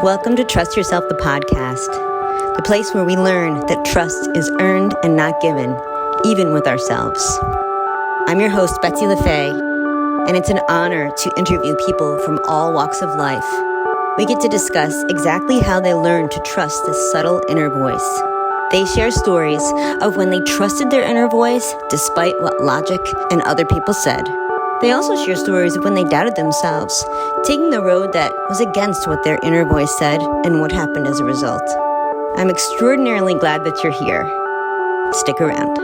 Welcome to Trust Yourself, the podcast, the place where we learn that trust is earned and not given, even with ourselves. I'm your host, Betsy LaFay, and it's an honor to interview people from all walks of life. We get to discuss exactly how they learned to trust this subtle inner voice. They share stories of when they trusted their inner voice despite what logic and other people said. They also share stories of when they doubted themselves, taking the road that was against what their inner voice said and what happened as a result. I'm extraordinarily glad that you're here. Stick around.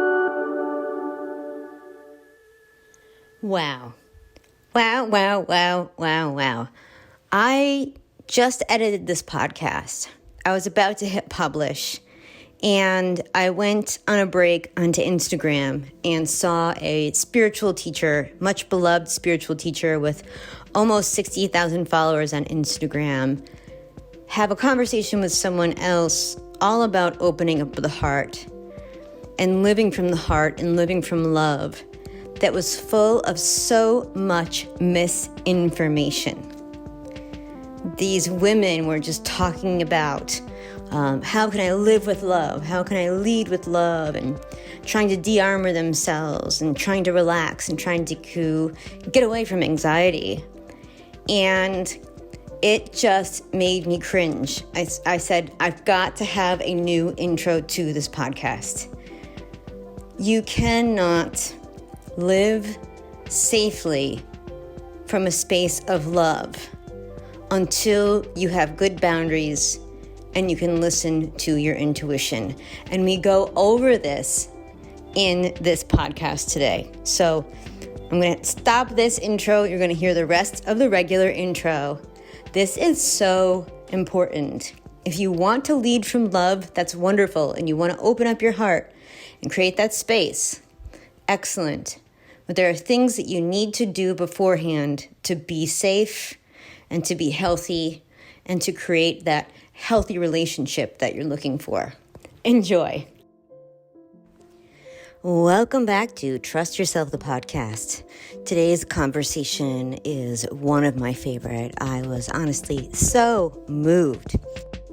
Wow. Wow. I just edited this podcast. I was about to hit publish. And I went on a break onto Instagram and saw a spiritual teacher, much beloved spiritual teacher with almost 60,000 followers on Instagram, have a conversation with someone else all about opening up the heart and living from the heart and living from love that was full of so much misinformation. These women were just talking about how can I live with love? How can I lead with love? And trying to de-armor themselves and trying to relax and trying to get away from anxiety. And it just made me cringe. I said, I've got to have a new intro to this podcast. You cannot live safely from a space of love until you have good boundaries and you can listen to your intuition. And we go over this in this podcast today. So I'm going to stop this intro. You're going to hear the rest of the regular intro. This is so important. If you want to lead from love, that's wonderful. And you want to open up your heart and create that space. Excellent. But there are things that you need to do beforehand to be safe and to be healthy and to create that healthy relationship that you're looking for. Enjoy. Welcome back to Trust Yourself, the podcast. Today's conversation is one of my favorite. I was honestly so moved.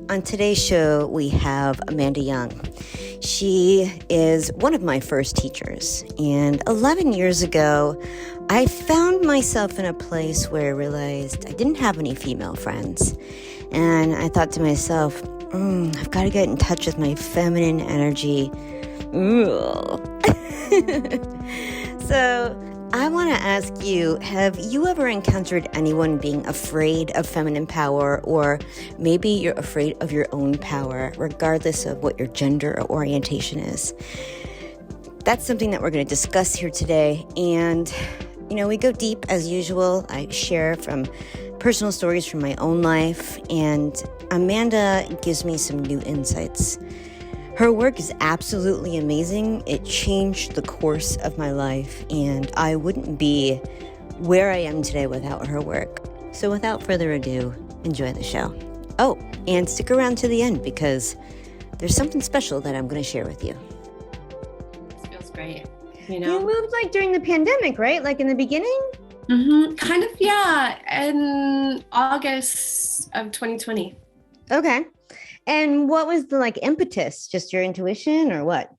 On today's show, we have Amanda Young. She is one of my first teachers. And 11 years ago, I found myself in a place where I realized I didn't have any female friends. And I thought to myself, I've got to get in touch with my feminine energy. So I want to ask you, have you ever encountered anyone being afraid of feminine power, or maybe you're afraid of your own power, regardless of what your gender or orientation is? That's something that we're going to discuss here today. And, we go deep as usual. I share from personal stories from my own life, and Amanda gives me some new insights. Her work is absolutely amazing. It changed the course of my life, and I wouldn't be where I am today without her work. So without further ado, enjoy the show. Oh, and stick around to the end because there's something special that I'm going to share with you. This feels great. You moved during the pandemic, right? In the beginning? Mm-hmm. Kind of, yeah. In August of 2020. Okay. And what was the impetus? Just your intuition or what?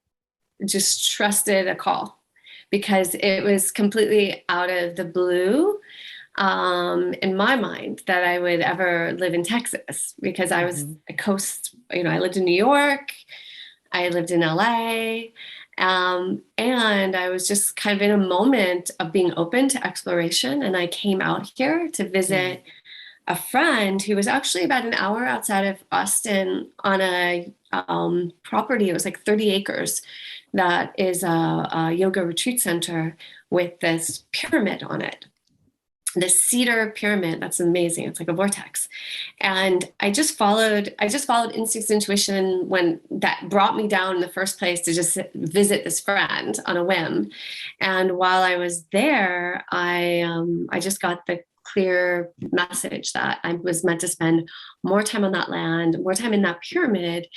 Just trusted a call because it was completely out of the blue in my mind that I would ever live in Texas because I was a coast, I lived in New York, I lived in LA, and I was just kind of in a moment of being open to exploration. And I came out here to visit a friend who was actually about an hour outside of Austin on a property. It was 30 acres. That is a yoga retreat center with this pyramid on it. This cedar pyramid, that's amazing. It's like a vortex. And I just followed instincts, intuition when that brought me down in the first place to just visit this friend on a whim. And while I was there, I just got the clear message that I was meant to spend more time on that land, more time in that pyramid,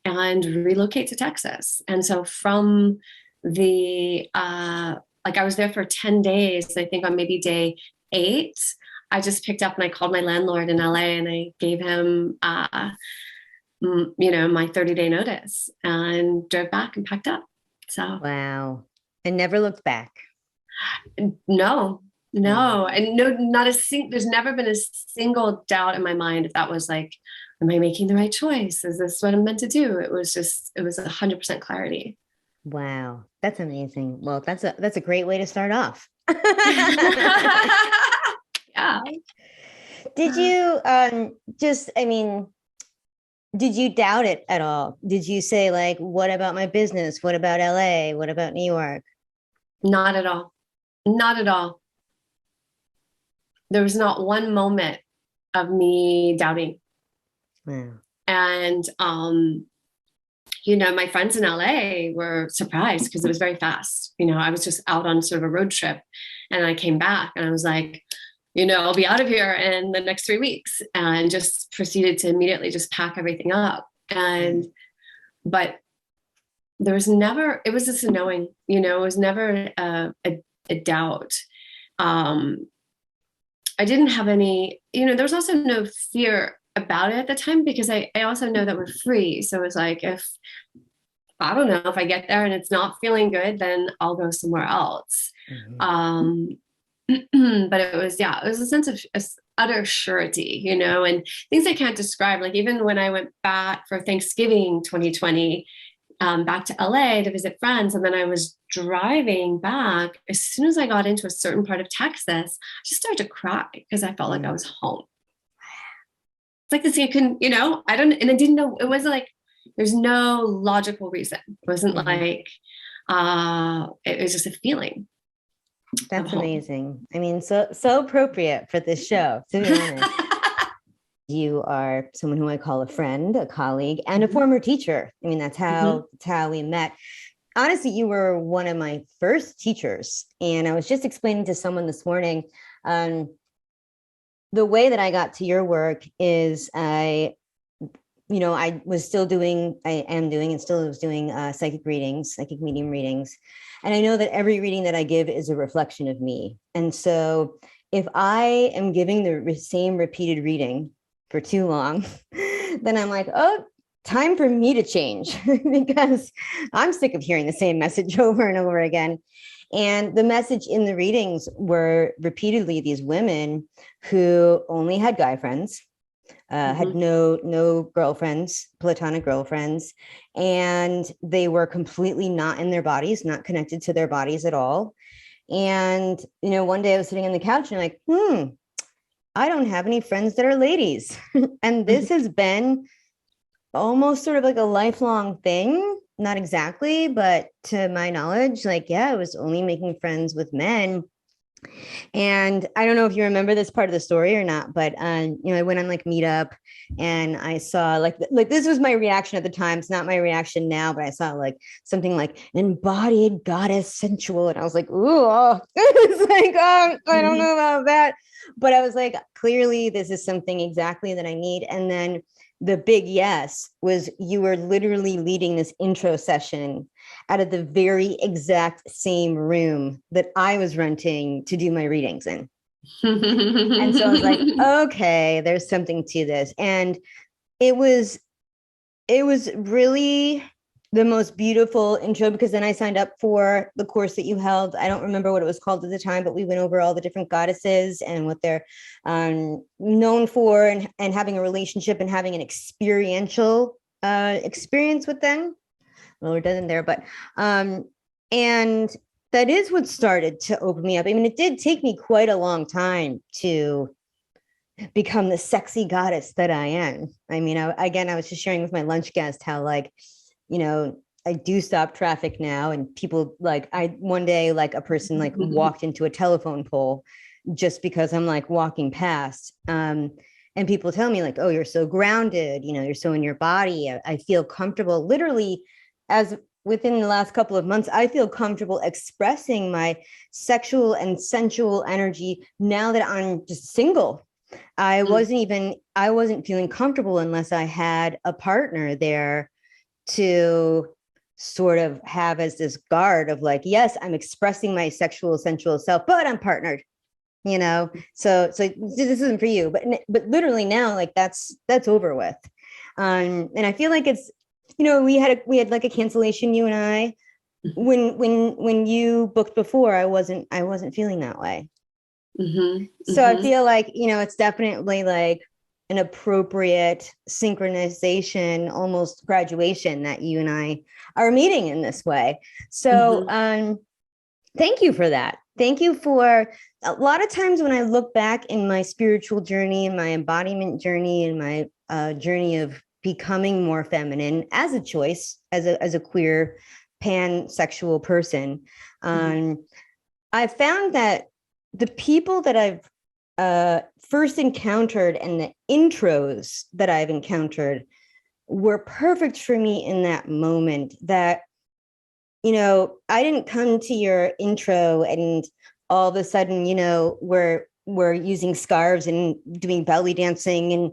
and relocate to Texas. And so from I was there for 10 days, I think on maybe day 8, I just picked up and I called my landlord in LA and I gave him, my 30-day notice and drove back and packed up. So, Wow. And never looked back. no, Mm. no, and no, there's never been a single doubt in my mind if that was like, am I making the right choice? Is this what I'm meant to do? It was 100% clarity. Wow. That's amazing. Well, that's a great way to start off. Yeah. Did you did you doubt it at all? Did you say like, what about my business? What about LA? What about New York? Not at all. Not at all. There was not one moment of me doubting. Wow. And my friends in LA were surprised because it was very fast. I was just out on sort of a road trip and I came back and I was like, I'll be out of here in the next 3 weeks, and just proceeded to immediately just pack everything up. But there was never, it was just a knowing, it was never a doubt. I didn't have any, there was also no fear about it at the time because I also know that we're free. So it's like, I don't know, if I get there and it's not feeling good, then I'll go somewhere else. Mm-hmm. But it was a sense of utter surety, and things I can't describe. Like even when I went back for Thanksgiving 2020, back to LA to visit friends, and then I was driving back. As soon as I got into a certain part of Texas, I just started to cry because I felt like I was home. It's like this, you can, I don't, and I didn't know, it wasn't like, there's no logical reason. It wasn't like, it was just a feeling. That's amazing. I mean, so appropriate for this show, to be honest. You are someone who I call a friend, a colleague, and a former teacher. I mean, that's how we met. Honestly, you were one of my first teachers. And I was just explaining to someone this morning, the way that I got to your work is I am doing and still was doing psychic medium readings. And I know that every reading that I give is a reflection of me. And so if I am giving the same repeated reading for too long, then I'm like, oh, time for me to change because I'm sick of hearing the same message over and over again. And the message in the readings were repeatedly these women who only had guy friends, had no girlfriends, platonic girlfriends, and they were completely not in their bodies, not connected to their bodies at all. And, one day I was sitting on the couch and I'm like, I don't have any friends that are ladies. And this has been almost sort of like a lifelong thing. Not exactly, but to my knowledge, I was only making friends with men. And I don't know if you remember this part of the story or not, but I went on Meetup and I saw like this was my reaction at the time. It's not my reaction now, but I saw something like embodied goddess sensual. And I was like, ooh, it's like, I don't know about that. But I was like, clearly this is something exactly that I need. And then the big yes was you were literally leading this intro session out of the very exact same room that I was renting to do my readings in. And so I was like, okay, there's something to this. And it was really the most beautiful intro because then I signed up for the course that you held. I don't remember what it was called at the time, but we went over all the different goddesses and what they're known for and having a relationship and having an experiential experience with them. Well, it doesn't there, but and that is what started to open me up. I mean, it did take me quite a long time to become the sexy goddess that I am. I mean, I was just sharing with my lunch guest how I do stop traffic now, and people one day a person walked into a telephone pole just because I'm walking past. And people tell me oh, you're so grounded, you're so in your body. I feel comfortable literally as within the last couple of months, I feel comfortable expressing my sexual and sensual energy now that I'm just single. I wasn't feeling comfortable unless I had a partner there to sort of have as this guard of yes, I'm expressing my sexual, sensual self, but I'm partnered. So this isn't for you, but literally now, like that's over with. And I feel like it's, we had like a cancellation, you and I, when you booked before, I wasn't feeling that way. Mm-hmm. So I Mm-hmm. feel like, it's definitely like an appropriate synchronization, almost graduation, that you and I are meeting in this way. So Mm-hmm. thank you for that. Thank you for a lot of times when I look back in my spiritual journey and my embodiment journey and my journey of becoming more feminine as a choice, as a queer pansexual person, I found that the people that I've first encountered and the intros that I've encountered were perfect for me in that moment. That, I didn't come to your intro and all of a sudden, we're using scarves and doing belly dancing and,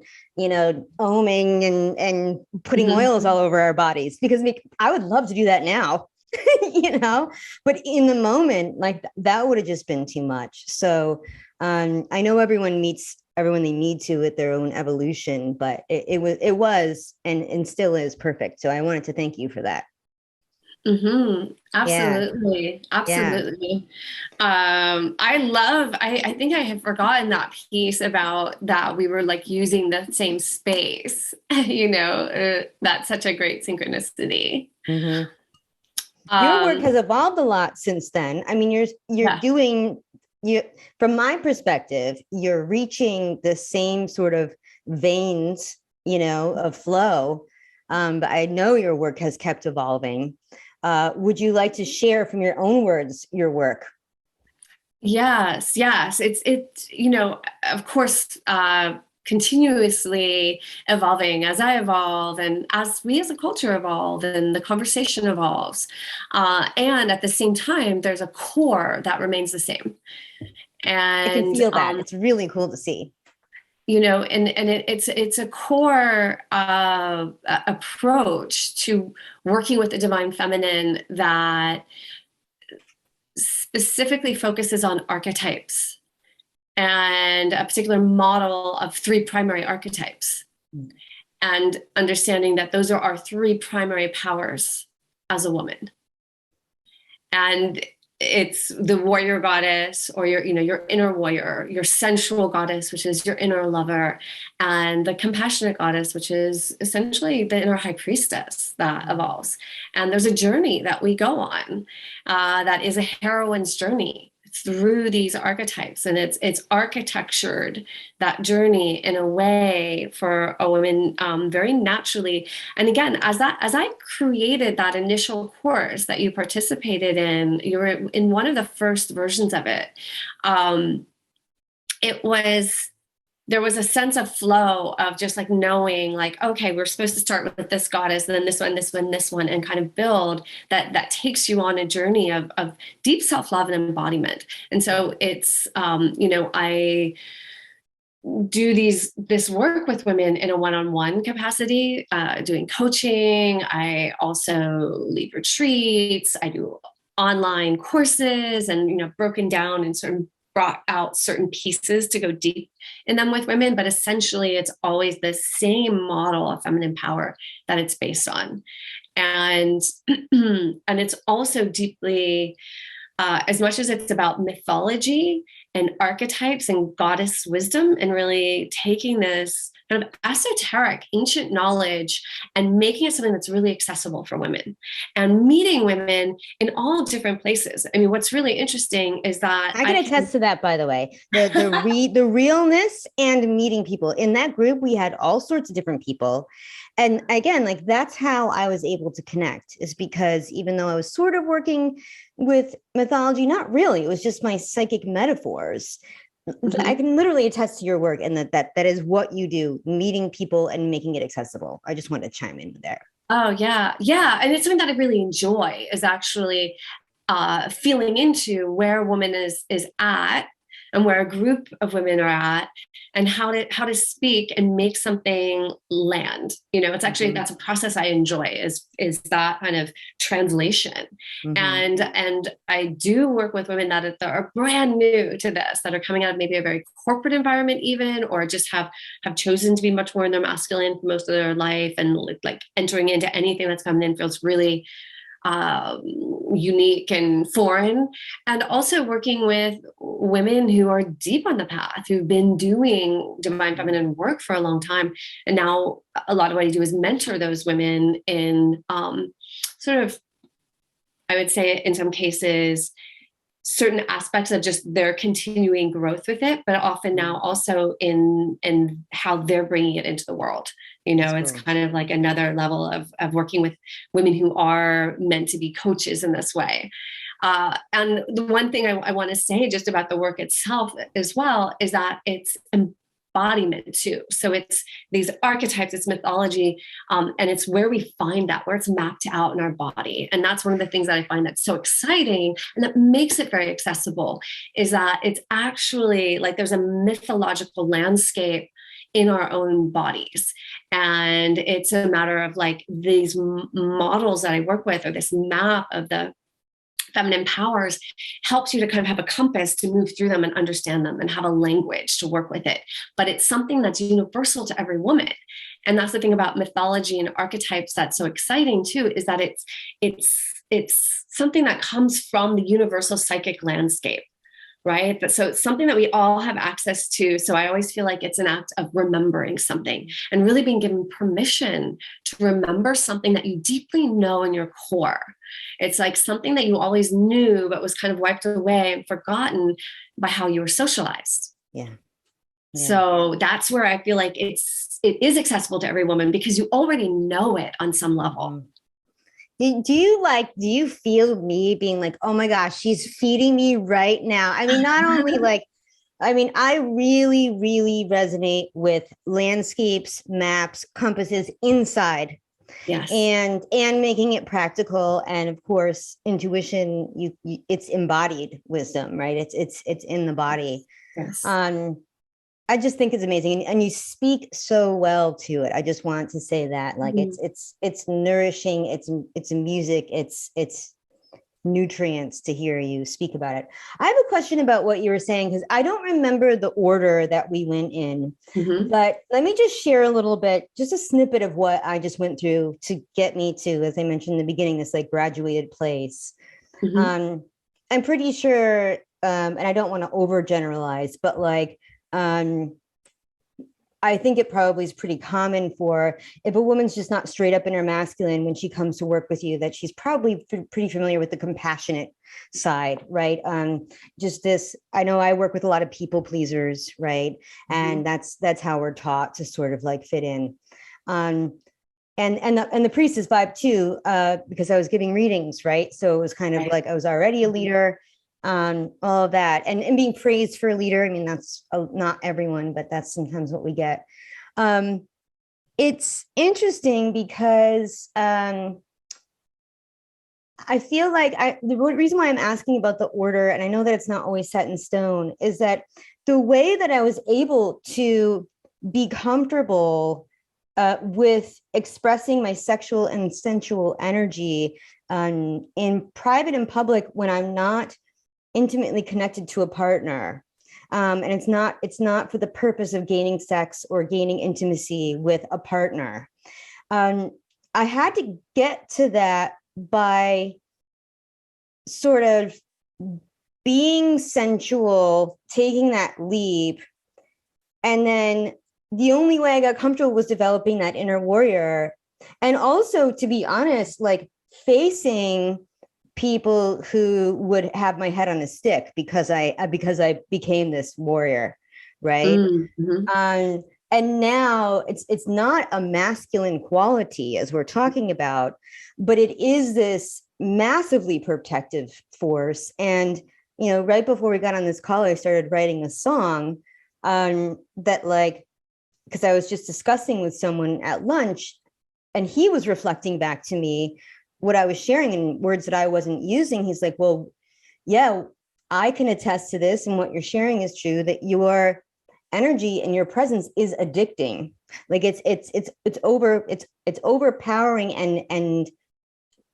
oming and putting oils Mm-hmm. all over our bodies, because I would love to do that now. But in the moment, like that would have just been too much. So I know everyone meets everyone they need to with their own evolution, but it was and still is perfect. So I wanted to thank you for that. Mm-hmm. Yeah. Absolutely. Yeah. Absolutely. I think I had forgotten that piece about that we were like using the same space, that's such a great synchronicity. Mm-hmm. Your work Um, has evolved a lot since then. I mean, you're yeah. doing you from my perspective, you're reaching the same sort of veins, of flow. But I know your work has kept evolving. Would you like to share from your own words your work? Yes, yes. Of course, continuously evolving as I evolve and as we as a culture evolve and the conversation evolves. And at the same time, there's a core that remains the same. I can And feel that. It's really cool to see. it's a core approach to working with the divine feminine that specifically focuses on archetypes and a particular model of three primary archetypes, and understanding that those are our three primary powers as a woman. And it's the warrior goddess, or your inner warrior, your sensual goddess, which is your inner lover, and the compassionate goddess, which is essentially the inner high priestess that evolves. And there's a journey that we go on, that is a heroine's journey through these archetypes, and it's architectured that journey in a way for a woman, very naturally. And again, as I created that initial course that you participated in, you were in one of the first versions of it. It was There was a sense of flow of just like knowing, like, okay, we're supposed to start with this goddess and then this one, and kind of build that takes you on a journey of deep self-love and embodiment. And so it's, I do this work with women in a one-on-one capacity, doing coaching. I also lead retreats. I do online courses, and broken down and sort of brought out certain pieces to go deep in them with women. But essentially, it's always the same model of feminine power that it's based on, and and it's also deeply, as much as it's about mythology and archetypes and goddess wisdom, and really taking this kind of esoteric ancient knowledge and making it something that's really accessible for women and meeting women in all different places. I mean, what's really interesting is that I can attest to that, by the way. The realness and meeting people in that group, we had all sorts of different people. And again, like that's how I was able to connect, is because even though I was sort of working with mythology, not really, it was just my psychic metaphors. I can literally attest to your work, and that is what you do, meeting people and making it accessible. I just wanted to chime in there. Oh yeah, yeah, and it's something that I really enjoy, is actually feeling into where a woman is at, and where a group of women are at, and how to speak and make something land. It's actually, that's a process I enjoy, is that kind of translation. And I do work with women that are brand new to this, that are coming out of maybe a very corporate environment even, or just have chosen to be much more in their masculine for most of their life, and like entering into anything that's coming in feels really unique and foreign. And also working with women who are deep on the path, who've been doing divine feminine work for a long time. And now a lot of what I do is mentor those women in sort of, I would say in some cases, certain aspects of just their continuing growth with it, but often now also in how they're bringing it into the world. It's kind of like another level of working with women who are meant to be coaches in this way. And the one thing I want to say just about the work itself as well is that it's embodiment too. So it's these archetypes, it's mythology, and it's where we find that, where it's mapped out in our body. And that's one of the things that I find that's so exciting and that makes it very accessible, is that it's actually like there's a mythological landscape in our own bodies. And it's a matter of like these models that I work with, or this map of the feminine powers, helps you to kind of have a compass to move through them and understand them and have a language to work with it. But it's something that's universal to every woman. And that's the thing about mythology and archetypes that's so exciting too, is that it's something that comes from the universal psychic landscape. Right. So it's something that we all have access to. So I always feel like it's an act of remembering something and really being given permission to remember something that you deeply know in your core. It's like something that you always knew, but was kind of wiped away and forgotten by how you were socialized. Yeah. So that's where I feel like it is accessible to every woman, because you already know it on some level. Do you feel me being like, oh my gosh, she's feeding me right now? I mean, not only I really, really resonate with landscapes, maps, compasses inside. Yes. And making it practical. And of course, intuition, it's embodied wisdom, right? It's in the body. Yes. I just think it's amazing. And you speak so well to it. I just want to say that, like, it's nourishing. It's music. It's nutrients to hear you speak about it. I have a question about what you were saying, because I don't remember the order that we went in, but let me just share a little bit, just a snippet of what I just went through to get me to, as I mentioned in the beginning, this like graduated place. I'm pretty sure, and I don't want to overgeneralize, but like, I think it probably is pretty common for, if a woman's just not straight up in her masculine when she comes to work with you, that she's probably pretty familiar with the compassionate side, right? Just this, I know I work with a lot of people pleasers, right? And that's how we're taught to sort of like fit in. And the priestess vibe too, because I was giving readings, right? So it was kind of like I was already a leader. All of that, and being praised for a leader. I mean, that's not everyone, but that's sometimes what we get. It's interesting because I feel like the reason why I'm asking about the order, and I know that it's not always set in stone, is that the way that I was able to be comfortable with expressing my sexual and sensual energy in private and public when I'm not intimately connected to a partner, and it's not for the purpose of gaining sex or gaining intimacy with a partner. I had to get to that by sort of being sensual, taking that leap, and then the only way I got comfortable was developing that inner warrior, and also, to be honest, like facing people who would have my head on a stick because I became this warrior, right? And now it's not a masculine quality as we're talking about, but it is this massively protective force. And right before we got on this call, I started writing a song that, like, because I was just discussing with someone at lunch, and he was reflecting back to me what I was sharing in words that I wasn't using. He's like, well, yeah, I can attest to this, and what you're sharing is true, that your energy and your presence is addicting. Like it's overpowering, and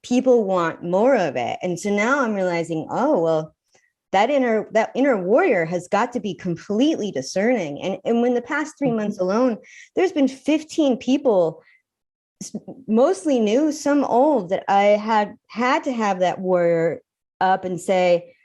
people want more of it. And so now I'm realizing, oh well, that inner warrior has got to be completely discerning. And when the past 3 months alone, there's been 15 people, mostly new, some old, that I had to have that warrior up and say,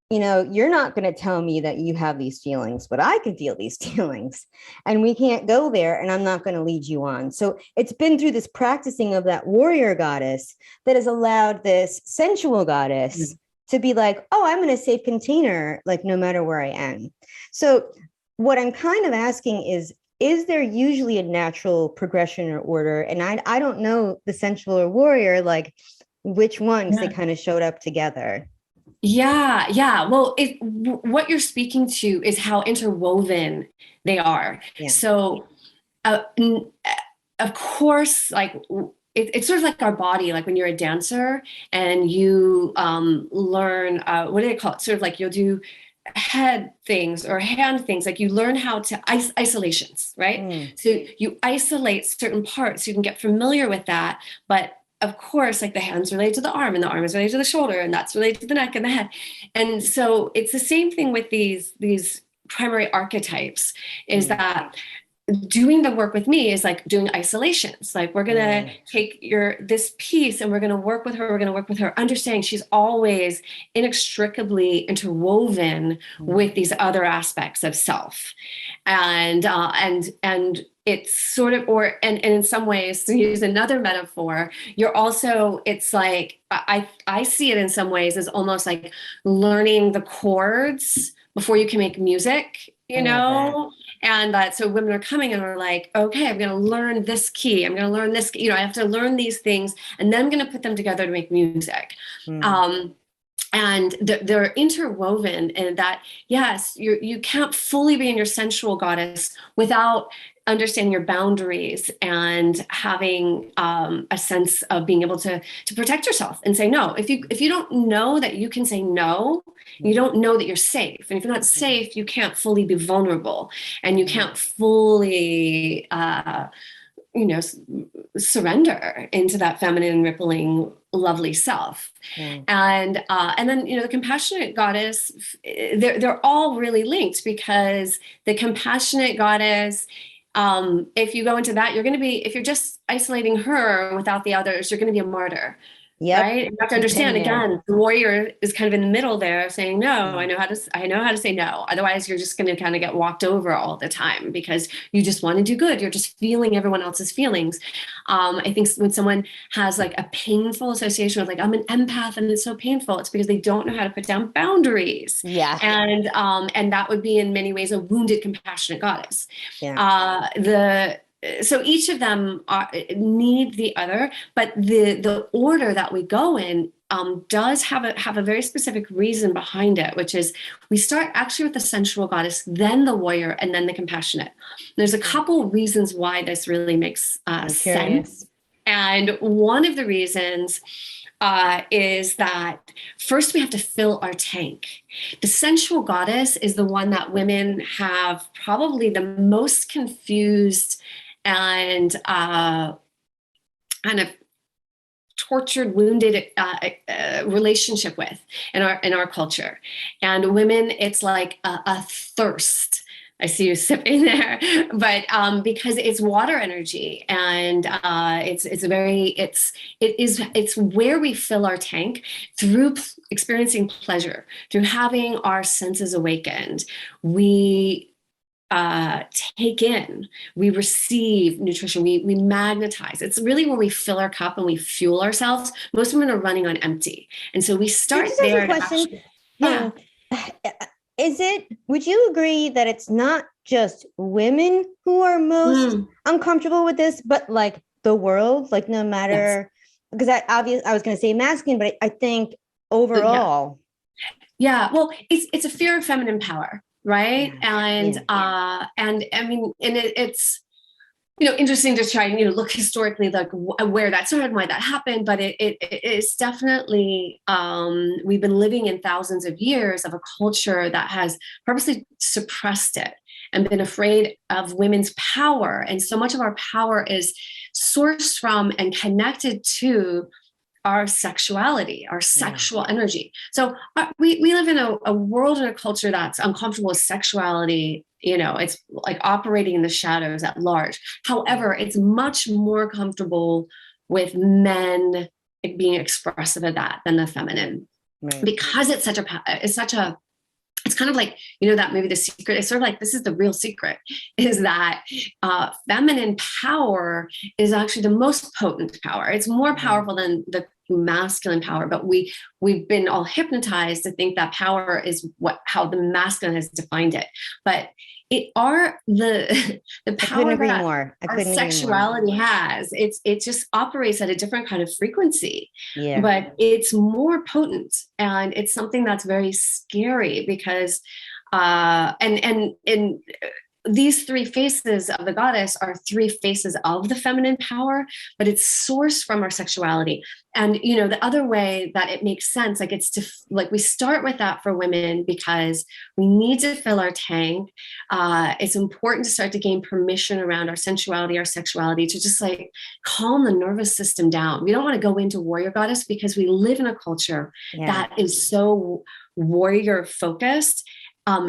you're not going to tell me that you have these feelings, but I can feel these feelings, and we can't go there, and I'm not going to lead you on. So it's been through this practicing of that warrior goddess that has allowed this sensual goddess to be like, oh, I'm in a safe container, like no matter where I am. So what I'm kind of asking is there usually a natural progression or order? And I don't know the sensual or warrior, like which ones they kind of showed up together. Yeah. Well, what you're speaking to is how interwoven they are. Yeah. So, of course, like it's sort of like our body, like when you're a dancer and you learn, what do they call it? Sort of like you'll do head things or hand things, like you learn how to isolations, right? So you isolate certain parts, so you can get familiar with that. But of course, like the hand's related to the arm, and the arm is related to the shoulder, and that's related to the neck and the head. And so it's the same thing with these primary archetypes, is that doing the work with me is like doing isolations. Like we're going to take this piece and we're going to work with her. We're going to work with her, understanding she's always inextricably interwoven with these other aspects of self. And it's sort of, and in some ways, to use another metaphor, it's like, I see it in some ways as almost like learning the chords before you can make music, and so women are coming and are like, okay, I'm going to learn this key. I'm going to learn this, I have to learn these things, and then I'm going to put them together to make music. And they're interwoven, and that, yes, you can't fully be in your sensual goddess without understanding your boundaries and having a sense of being able to protect yourself and say no. If you don't know that you can say no, you don't know that you're safe. And if you're not safe, you can't fully be vulnerable, and you can't fully surrender into that feminine, rippling, lovely self. And then the compassionate goddess, they're all really linked, because the compassionate goddess, if you go into that, if you're just isolating her without the others, you're going to be a martyr. Yep. Right. You have to understand, again, the warrior is kind of in the middle there, saying, no, I know how to say no. Otherwise, you're just going to kind of get walked over all the time because you just want to do good. You're just feeling everyone else's feelings. I think when someone has like a painful association with, like, I'm an empath and it's so painful, it's because they don't know how to put down boundaries. Yeah. And that would be in many ways a wounded, compassionate goddess. So each of them need the other, but the order that we go in does have a very specific reason behind it, which is we start actually with the sensual goddess, then the warrior, and then the compassionate. There's a couple reasons why this really makes sense. And one of the reasons is that first we have to fill our tank. The sensual goddess is the one that women have probably the most confused and kind of tortured, wounded relationship with in our culture. And women, it's like a thirst. I see you sipping there, but because it's water energy, and it's where we fill our tank through experiencing pleasure, through having our senses awakened. We take in, we receive nutrition, we magnetize. It's really where we fill our cup and we fuel ourselves. Most women are running on empty, and so we start there. Would you agree that it's not just women who are most uncomfortable with this, but like the world, like no matter, because I was going to say masculine, but I think overall. Well, it's a fear of feminine power. Right. And I mean, and it's interesting to try and, look historically, like where that started and why that happened. But it's definitely, we've been living in thousands of years of a culture that has purposely suppressed it and been afraid of women's power. And so much of our power is sourced from and connected to our sexuality, our sexual energy. So we live in a world and a culture that's uncomfortable with sexuality. It's like operating in the shadows at large. However, it's much more comfortable with men being expressive of that than the feminine, right? Because it's kind of like, that movie, The Secret. It's sort of like, this is the real secret, is that feminine power is actually the most potent power. It's more powerful than the masculine power, but we've been all hypnotized to think that power is how the masculine has defined it. But the power that our sexuality has, it just operates at a different kind of frequency, but it's more potent, and it's something that's very scary because and these three faces of the goddess are three faces of the feminine power, but it's sourced from our sexuality. And, the other way that it makes sense, we start with that for women because we need to fill our tank. It's important to start to gain permission around our sensuality, our sexuality, to just like calm the nervous system down. We don't want to go into warrior goddess because we live in a culture that is so warrior focused.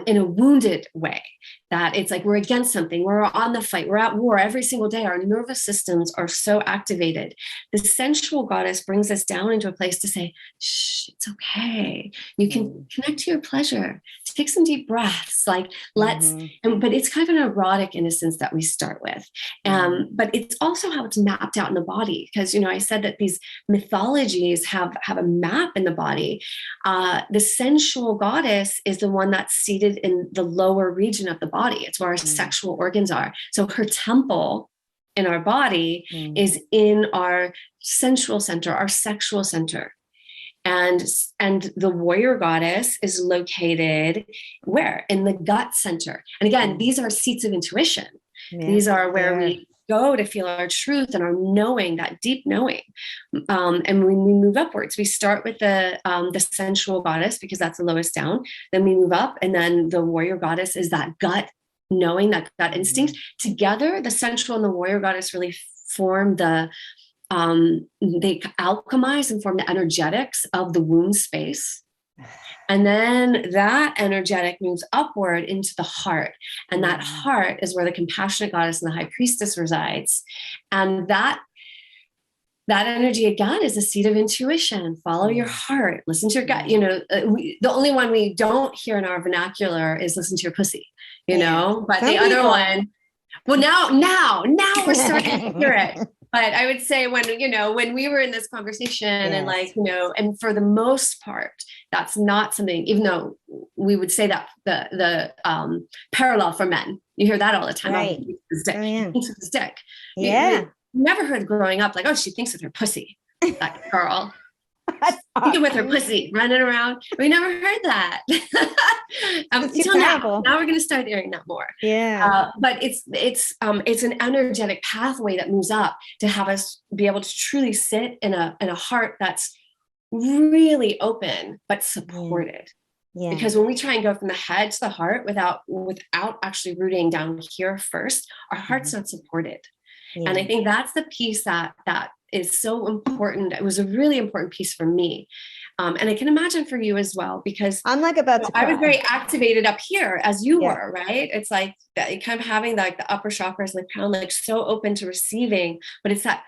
In a wounded way, that it's like we're against something, we're on the fight, we're at war every single day. Our nervous systems are so activated. The sensual goddess brings us down into a place to say, shh, it's okay. You can connect to your pleasure. Take some deep breaths. Like but it's kind of an erotic innocence that we start with. But it's also how it's mapped out in the body. Because, I said that these mythologies have a map in the body. The sensual goddess is the one that's seated in the lower region of the body. It's where our sexual organs are. So her temple in our body is in our sensual center, our sexual center. And the warrior goddess is located where? In the gut center. And again, these are seats of intuition. These are where we go to feel our truth and our knowing, that deep knowing. And when we move upwards, we start with the sensual goddess because that's the lowest down. Then we move up, and then the warrior goddess is that gut knowing, that gut instinct. Together, the sensual and the warrior goddess really form they alchemize and form the energetics of the womb space. And then that energetic moves upward into the heart. And that heart is where the compassionate goddess and the high priestess resides. And that energy, again, is a seat of intuition. Follow your heart, listen to your gut. The only one we don't hear in our vernacular is listen to your pussy, but the other one, well, now we're starting to hear it. But I would say when we were in this conversation and and for the most part, that's not something, even though we would say that the parallel for men, you hear that all the time. Right. Thinks with his dick. Yeah. You never heard growing up, like, oh, she thinks with her pussy, that girl. Thinking with her pussy, running around. We never heard that. Until now. Now we're going to start hearing that more. Yeah. But it's an energetic pathway that moves up to have us be able to truly sit in a heart that's really open but supported. Yeah. Because when we try and go from the head to the heart without actually rooting down here first, our heart's not supported. Yeah. And I think that's the piece that is so important. It was a really important piece for me. And I can imagine for you as well, because I'm like about to cry. I was very activated up here as you were, right? It's like that, kind of having like the upper chakras, like kind of like so open to receiving, but it's that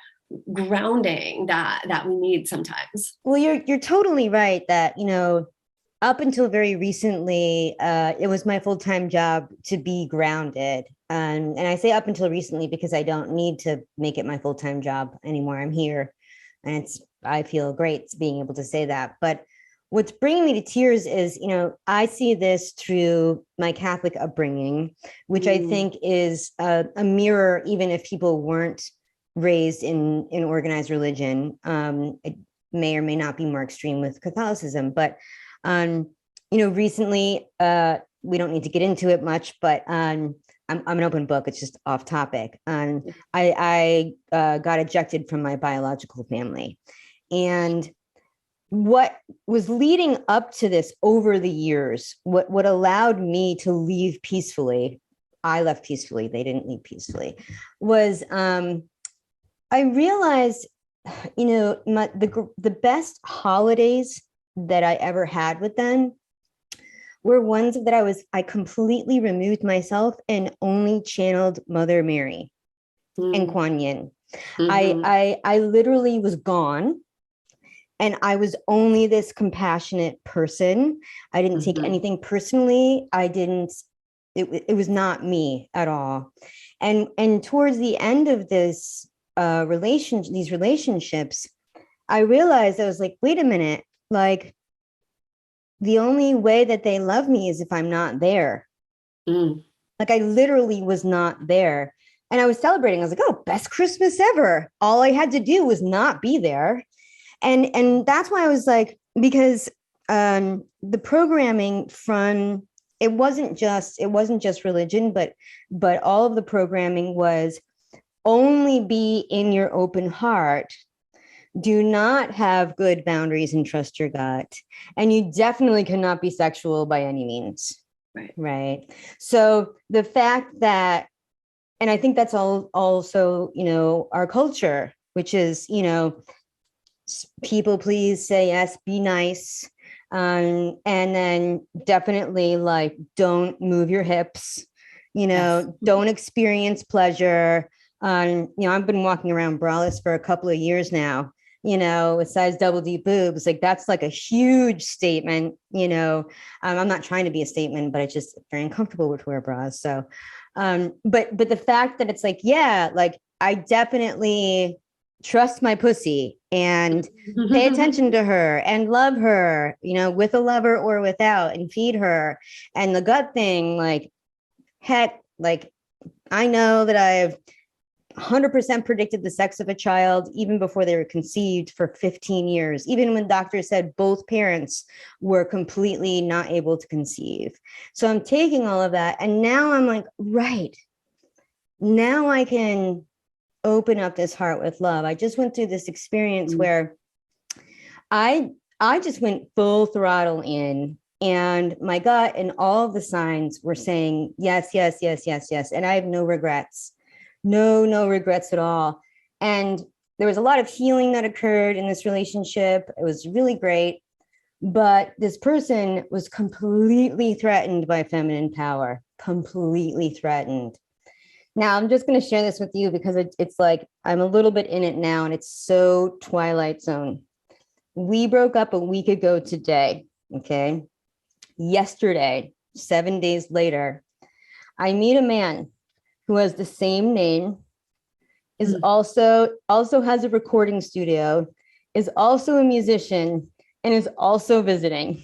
grounding that we need sometimes. Well, you're totally right that, up until very recently, it was my full-time job to be grounded. And I say up until recently because I don't need to make it my full-time job anymore. I'm here and I feel great being able to say that. But what's bringing me to tears is, I see this through my Catholic upbringing, which I think is a mirror, even if people weren't raised in organized religion. It may or may not be more extreme with Catholicism, but recently, we don't need to get into it much, but I'm an open book. It's just off topic. I got ejected from my biological family. And what was leading up to this over the years, what allowed me to leave peacefully, I left peacefully, they didn't leave peacefully, was I realized, the best holidays that I ever had with them were ones that I completely removed myself and only channeled Mother Mary and Kuan Yin. I literally was gone. And I was only this compassionate person. I didn't take anything personally. It was not me at all. And towards the end of these relationships, I realized, I was like, wait a minute, like the only way that they love me is if I'm not there. Like I literally was not there. And I was celebrating. I was like, oh, best Christmas ever. All I had to do was not be there. And that's why I was like, because the programming from it wasn't just religion, but all of the programming was only be in your open heart. Do not have good boundaries and trust your gut. And you definitely cannot be sexual by any means. Right. So the fact that, and I think that's also, our culture, which is, people please, say yes, be nice, and then definitely like don't move your hips, don't experience pleasure. I've been walking around braless for a couple of years now, with size double D boobs. Like that's like a huge statement. I'm not trying to be a statement, but it's just very uncomfortable to wear bras. So but the fact that it's like, yeah, like I definitely trust my pussy and pay attention to her and love her, with a lover or without, and feed her. And the gut thing, like, heck, like, I know that I've 100% predicted the sex of a child even before they were conceived for 15 years, even when doctors said both parents were completely not able to conceive. So I'm taking all of that. And now I'm like, right, now I can open up this heart with love. I just went through this experience where I just went full throttle in, and my gut and all of the signs were saying yes, yes, yes, yes, yes. And I have no regrets, no regrets at all. And there was a lot of healing that occurred in this relationship. It was really great. But this person was completely threatened by feminine power, completely threatened. Now, I'm just going to share this with you because it's like I'm a little bit in it now, and it's so Twilight Zone. We broke up a week ago today, okay? Yesterday, 7 days later, I meet a man who has the same name, is also has a recording studio, is also a musician, and is also visiting.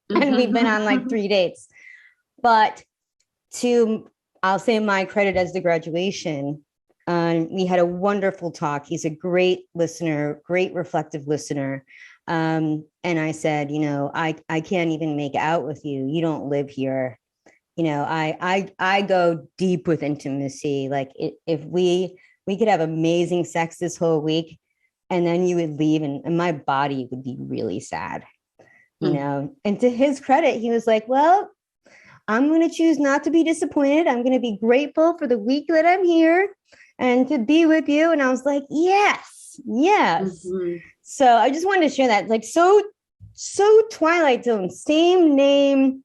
And we've been on like 3 dates. But I'll say my credit as the graduation, we had a wonderful talk. He's a great listener, great reflective listener. And I said, I can't even make out with you. You don't live here. I go deep with intimacy. Like if we could have amazing sex this whole week, and then you would leave and my body would be really sad, And to his credit, he was like, well, I'm going to choose not to be disappointed. I'm going to be grateful for the week that I'm here and to be with you. And I was like, yes. So I just wanted to share that. Like, so Twilight Zone, same name,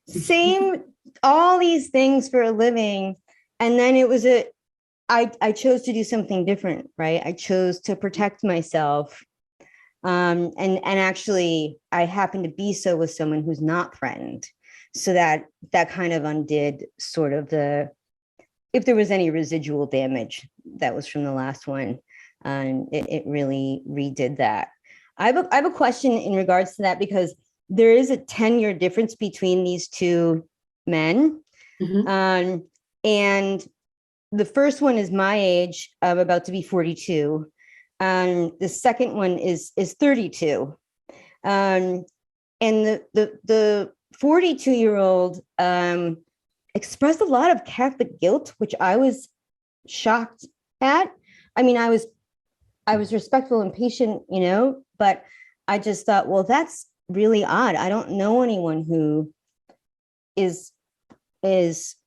same, all these things for a living. And then it was I chose to do something different, right? I chose to protect myself. And actually I happened to be so with someone who's not threatened. So that kind of undid sort of if there was any residual damage that was from the last one, it really redid that. I have a question in regards to that, because there is a 10-year difference between these two men. And the first one is my age. I'm about to be 42. The second one is 32. And the 42-year-old expressed a lot of Catholic guilt, which I was shocked at. I mean, I was respectful and patient, you know, but I just thought, well, that's really odd. I don't know anyone who is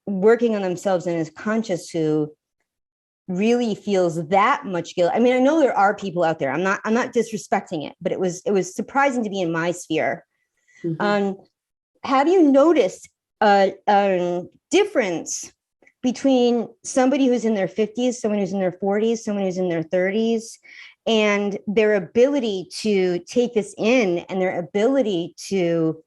working on themselves and is conscious who really feels that much guilt. I mean, I know there are people out there. I'm not disrespecting it, but it was surprising to be in my sphere. Mm-hmm. Have you noticed a difference between somebody who's in their 50s, someone who's in their 40s, someone who's in their 30s, and their ability to take this in and their ability to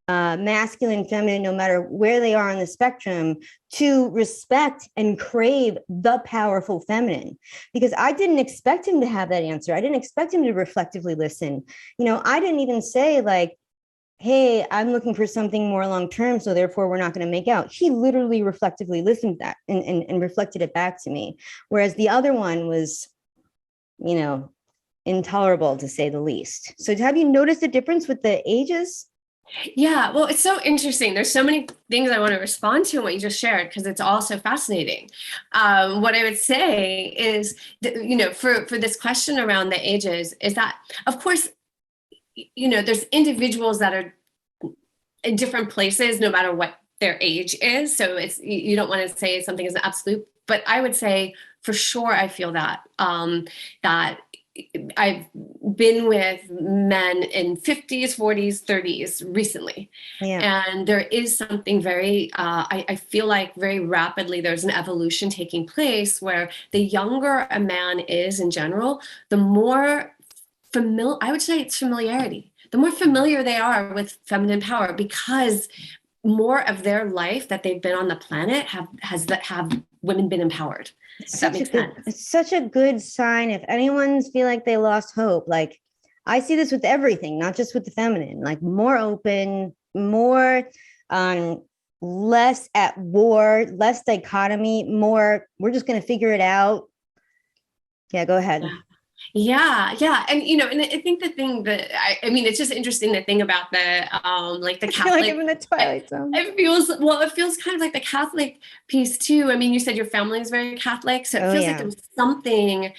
masculine, feminine, no matter where they are on the spectrum, to respect and crave the powerful feminine? Because I didn't expect him to have that answer. I didn't expect him to reflectively listen. You know, I didn't even say like, hey, I'm looking for something more long-term, so therefore we're not going to make out. He literally reflectively listened to that and reflected it back to me. Whereas the other one was, you know, intolerable to say the least. So have you noticed a difference with the ages? Yeah, well, it's so interesting. There's so many things I want to respond to in what you just shared because it's all so fascinating. What I would say is, you know, for this question around the ages, is that, of course, you know, there's individuals that are in different places, no matter what their age is. So it's, you don't want to say something is an absolute, but I would say for sure, I feel that, that I've been with men in 50s, 40s, 30s recently. Yeah. And there is something very, I feel like very rapidly, there's an evolution taking place where the younger a man is in general, the more familiar, I would say it's familiarity. The more familiar they are with feminine power, because more of their life that they've been on the planet have women been empowered. If that makes sense. It's such a good sign. If anyone's feel like they lost hope, like I see this with everything, not just with the feminine, like more open, more less at war, less dichotomy, more we're just going to figure it out. Yeah, go ahead. Yeah. And, you know, and I think the thing that, I mean, it's just interesting to think about the, like the Catholic, like I'm in the Twilight Zone. It feels kind of like the Catholic piece too. I mean, you said your family is very Catholic, so it feels like there was something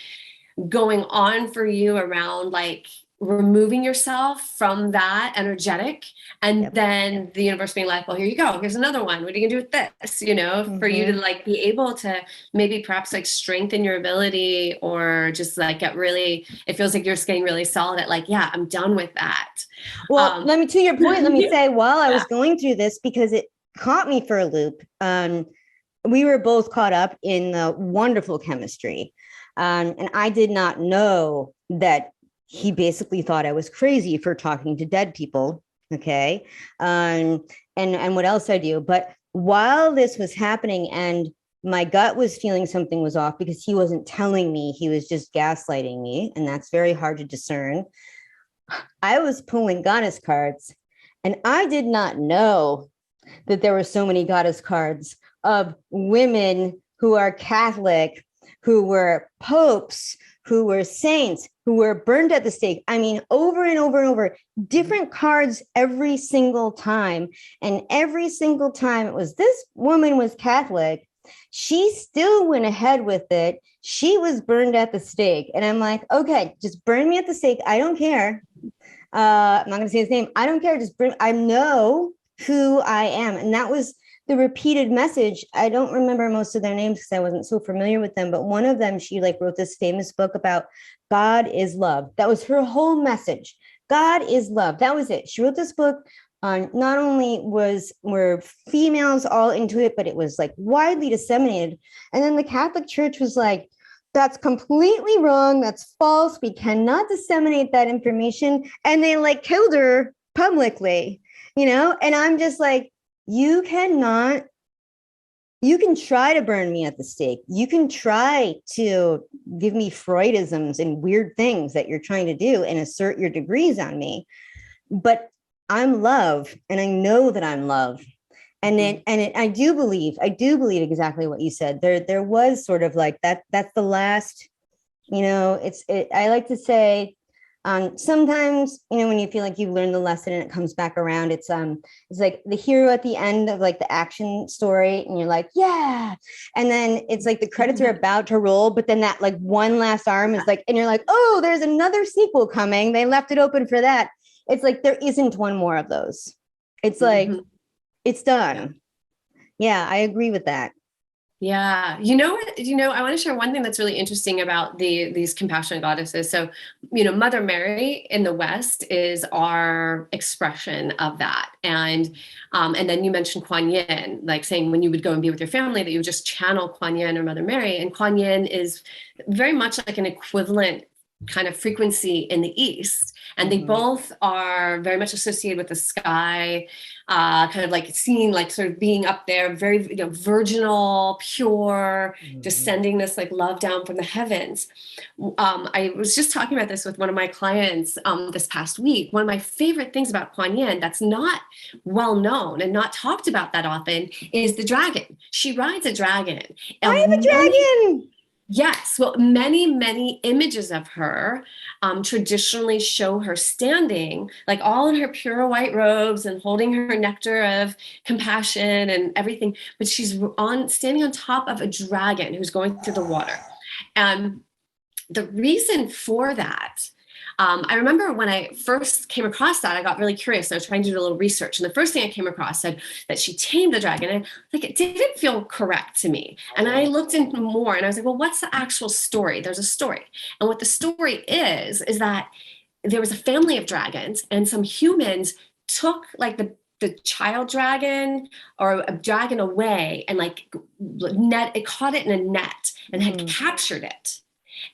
going on for you around like removing yourself from that energetic, and then the universe being like, well, here you go, here's another one, what are you gonna do with this, you know, for you to like be able to maybe perhaps like strengthen your ability, or just like get really, it feels like you're just getting really solid at like, yeah, I'm done with that. Well, to your point, let me say, while I was going through this, because it caught me for a loop, we were both caught up in the wonderful chemistry, and I did not know that he basically thought I was crazy for talking to dead people. Okay. And what else I do. But while this was happening and my gut was feeling something was off because he wasn't telling me, he was just gaslighting me. And that's very hard to discern. I was pulling goddess cards, and I did not know that there were so many goddess cards of women who are Catholic, who were popes, who were saints, who were burned at the stake. I mean, over and over and over, different cards every single time. And every single time it was, this woman was Catholic. She still went ahead with it. She was burned at the stake. And I'm like, okay, just burn me at the stake. I don't care. I'm not going to say his name. I don't care. Just burn. I know who I am. And that was the repeated message. I don't remember most of their names because I wasn't so familiar with them, but one of them, she like wrote this famous book about God is love. That was her whole message. God is love. That was it. She wrote this book. Not only were females all into it, but it was like widely disseminated. And then the Catholic Church was like, that's completely wrong. That's false. We cannot disseminate that information. And they like killed her publicly, you know? And I'm just like, you can try to burn me at the stake. You can try to give me Freudisms and weird things that you're trying to do and assert your degrees on me. But I'm love, and I know that I'm love. And I do believe exactly what you said. There was sort of like that. That's the last, you know, I like to say Sometimes, when you feel like you've learned the lesson and it comes back around, it's like the hero at the end of like the action story, and you're like, yeah. And then it's like the credits are about to roll, but then that like one last arm is like, and you're like, oh, there's another sequel coming. They left it open for that. It's like there isn't one more of those. It's like it's done. Yeah, I agree with that. Yeah. I want to share one thing that's really interesting about these compassionate goddesses. So, Mother Mary in the West is our expression of that. And then you mentioned Kuan Yin, like saying when you would go and be with your family that you would just channel Kuan Yin or Mother Mary. And Kuan Yin is very much like an equivalent kind of frequency in the East. And they both are very much associated with the sky, kind of like seeing, like sort of being up there, very, virginal, pure, descending this like love down from the heavens. I was just talking about this with one of my clients this past week. One of my favorite things about Kuan Yin that's not well known and not talked about that often is the dragon. She rides a dragon. I have a dragon. Yes. Well, many, many images of her traditionally show her standing, like all in her pure white robes and holding her nectar of compassion and everything. But she's standing on top of a dragon who's going through the water. And the reason for that, I remember when I first came across that, I got really curious. I was trying to do a little research. And the first thing I came across said that she tamed the dragon. And it didn't feel correct to me. And I looked into more and I was like, well, what's the actual story? There's a story. And what the story is that there was a family of dragons and some humans took like the child dragon or a dragon away and it caught it in a net and had captured it.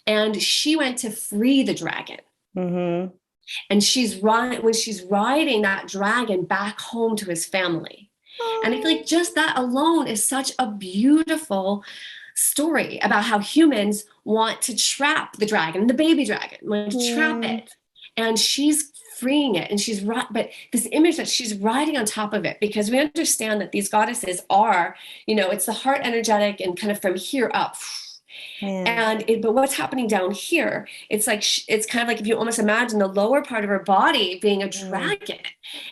And she went to free the dragon. And when she's riding that dragon back home to his family. And I feel like just that alone is such a beautiful story about how humans want to trap the dragon, the baby dragon, want to trap it. And she's freeing it. And but this image that she's riding on top of it, because we understand that these goddesses are, it's the heart energetic and kind of from here up. But what's happening down here, it's like it's kind of like if you almost imagine the lower part of her body being a dragon,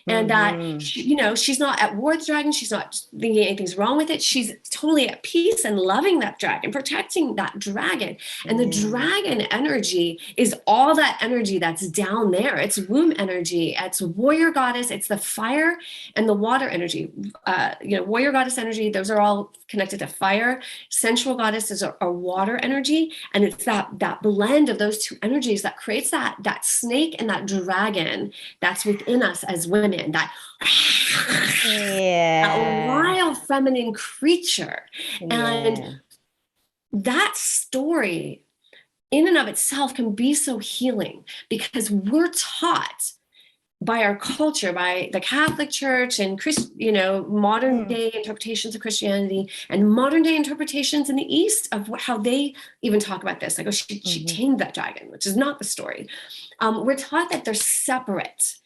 and that she's not at war with the dragon, she's not thinking anything's wrong with it, she's totally at peace and loving that dragon, protecting that dragon. And the dragon energy is all that energy that's down there. It's womb energy, it's warrior goddess, it's the fire and the water energy. Warrior goddess energy, those are all connected to fire. Sensual goddesses are water energy, and it's that blend of those two energies that creates that snake and that dragon that's within us as women, that wild feminine creature. And that story in and of itself can be so healing, because we're taught by our culture, by the Catholic Church and modern day interpretations of Christianity and modern day interpretations in the East of how they even talk about this. Like, she tamed that dragon, which is not the story. We're taught that they're separate,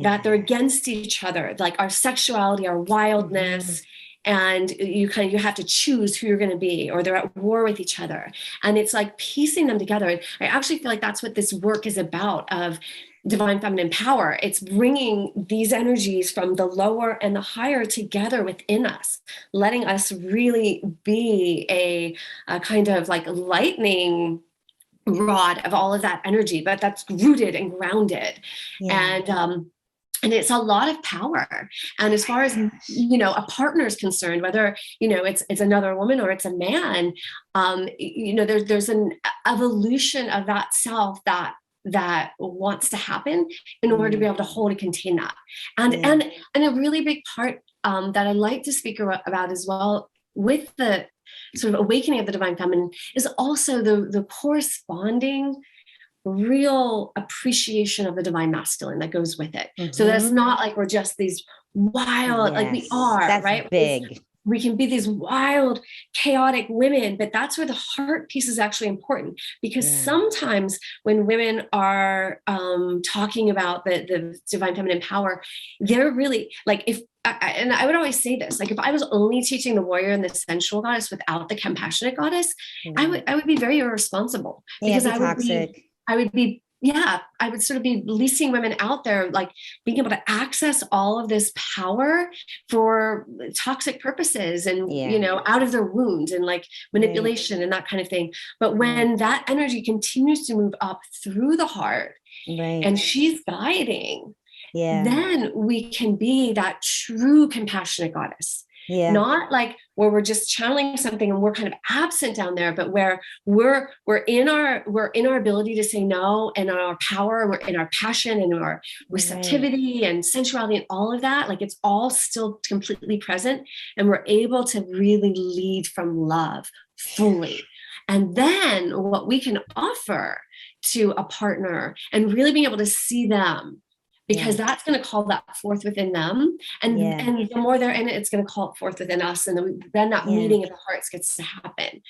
that they're against each other, like our sexuality, our wildness. And you have to choose who you're going to be, or they're at war with each other. And it's like piecing them together. And I actually feel like that's what this work is about, of divine feminine power. It's bringing these energies from the lower and the higher together within us, letting us really be a kind of like lightning rod of all of that energy, but that's rooted and grounded. And it's a lot of power. And as far as, a partner is concerned, whether, it's another woman or it's a man, there's an evolution of that self that wants to happen in order to be able to hold and contain that. And a really big part that I like to speak about as well with the sort of awakening of the divine feminine is also the corresponding real appreciation of the divine masculine that goes with it. So that's not like we're just these wild, like we are, that's right? Big. We can be these wild, chaotic women, but that's where the heart piece is actually important, because sometimes when women are talking about the divine feminine power, they're really like, and I would always say this, like if I was only teaching the warrior and the sensual goddess without the compassionate goddess, I would be very irresponsible, because I would be yeah, I would sort of be releasing women out there, like being able to access all of this power for toxic purposes and, Yeah. out of their wounds and like manipulation and that kind of thing. But when that energy continues to move up through the heart and she's guiding, then we can be that true compassionate goddess. Not like where we're just channeling something and we're kind of absent down there, but where we're in our ability to say no, and our power, and we're in our passion and our receptivity and sensuality and all of that. Like it's all still completely present, and we're able to really lead from love fully. And then what we can offer to a partner and really being able to see them, because that's going to call that forth within them. And the more they're in it, it's going to call it forth within us. And then that meeting of the hearts gets to happen.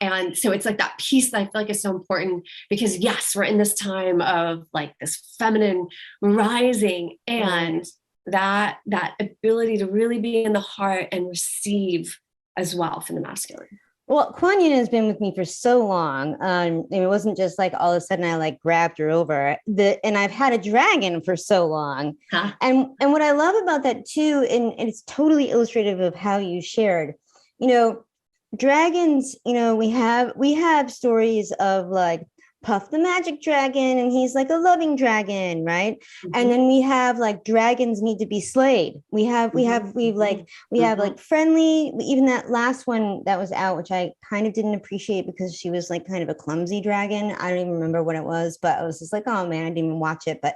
And so it's like that piece that I feel like is so important, because yes, we're in this time of like this feminine rising, and that ability to really be in the heart and receive as well from the masculine. Well, Kuan Yin has been with me for so long. And it wasn't just like all of a sudden I like grabbed her over and I've had a dragon for so long. And what I love about that too, and it's totally illustrative of how you shared, dragons, we have stories of like Puff the Magic Dragon, and he's like a loving dragon, right? And then we have like dragons need to be slayed. We have like friendly, even that last one that was out, which I kind of didn't appreciate because she was like kind of a clumsy dragon. I don't even remember what it was, but I was just like, oh man, I didn't even watch it. But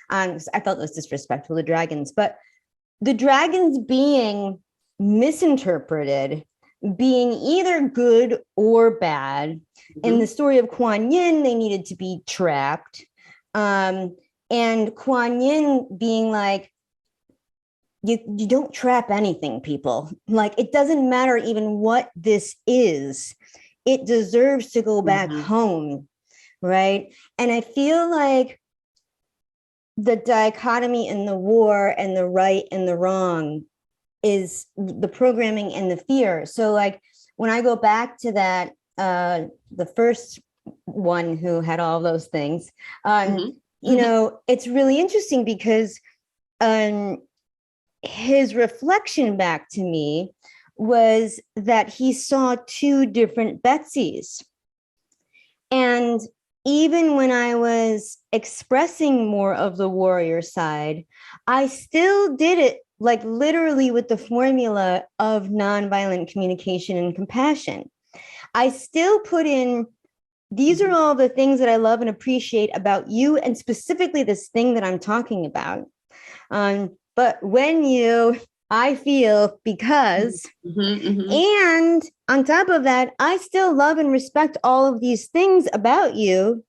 I felt it was disrespectful to dragons. But the dragons being misinterpreted, being either good or bad. In the story of Kuan Yin, they needed to be trapped. And Kuan Yin being like, you don't trap anything, people. Like, it doesn't matter even what this is. It deserves to go back home, right? And I feel like the dichotomy in the war and the right and the wrong is the programming and the fear. So like when I go back to that, the first one who had all those things, it's really interesting because his reflection back to me was that he saw two different Betsy's. And even when I was expressing more of the warrior side, I still did it like literally with the formula of nonviolent communication and compassion. I still put in, these are all the things that I love and appreciate about you, and specifically this thing that I'm talking about. But when I feel because, and on top of that, I still love and respect all of these things about you.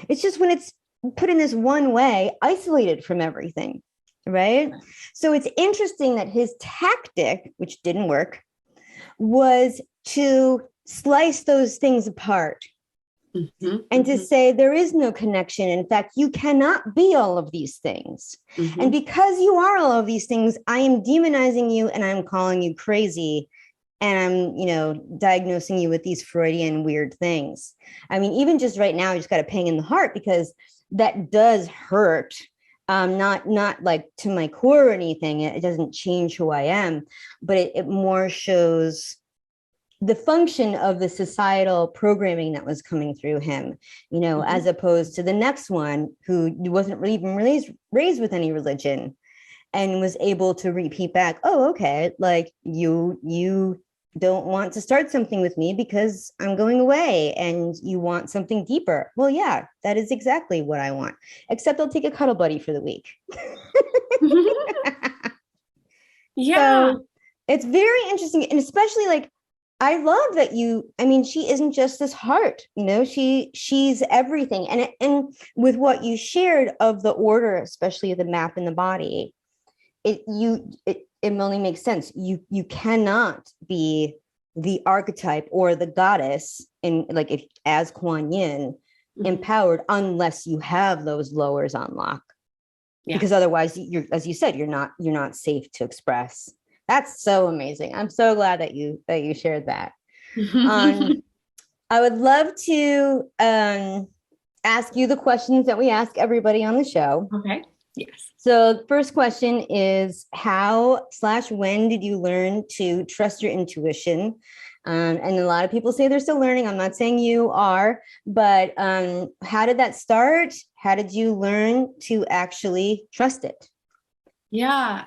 It's just when it's put in this one way, isolated from everything. Right. So it's interesting that his tactic, which didn't work, was to slice those things apart and to say there is no connection. In fact, you cannot be all of these things. And because you are all of these things, I am demonizing you and I'm calling you crazy. And I'm, diagnosing you with these Freudian weird things. I mean, even just right now, I just got a pain in the heart because that does hurt. Not like to my core or anything. It doesn't change who I am, but it more shows the function of the societal programming that was coming through him, as opposed to the next one who wasn't really even raised with any religion and was able to repeat back, oh, okay, like you don't want to start something with me because I'm going away and you want something deeper. Well, yeah, that is exactly what I want, except I'll take a cuddle buddy for the week. Yeah. So it's very interesting. And especially like, I love that she isn't just this heart, she's everything. And with what you shared of the order, especially the map in the body, it only makes sense. You cannot be the archetype or the goddess as Kuan Yin empowered unless you have those lowers on lock. Because otherwise you're, as you said, you're not safe to express. That's so amazing. I'm so glad that you shared that. I would love to ask you the questions that we ask everybody on the show. Okay. Yes. So the first question is, how/when did you learn to trust your intuition? And a lot of people say they're still learning. I'm not saying you are, but how did that start? How did you learn to actually trust it? Yeah.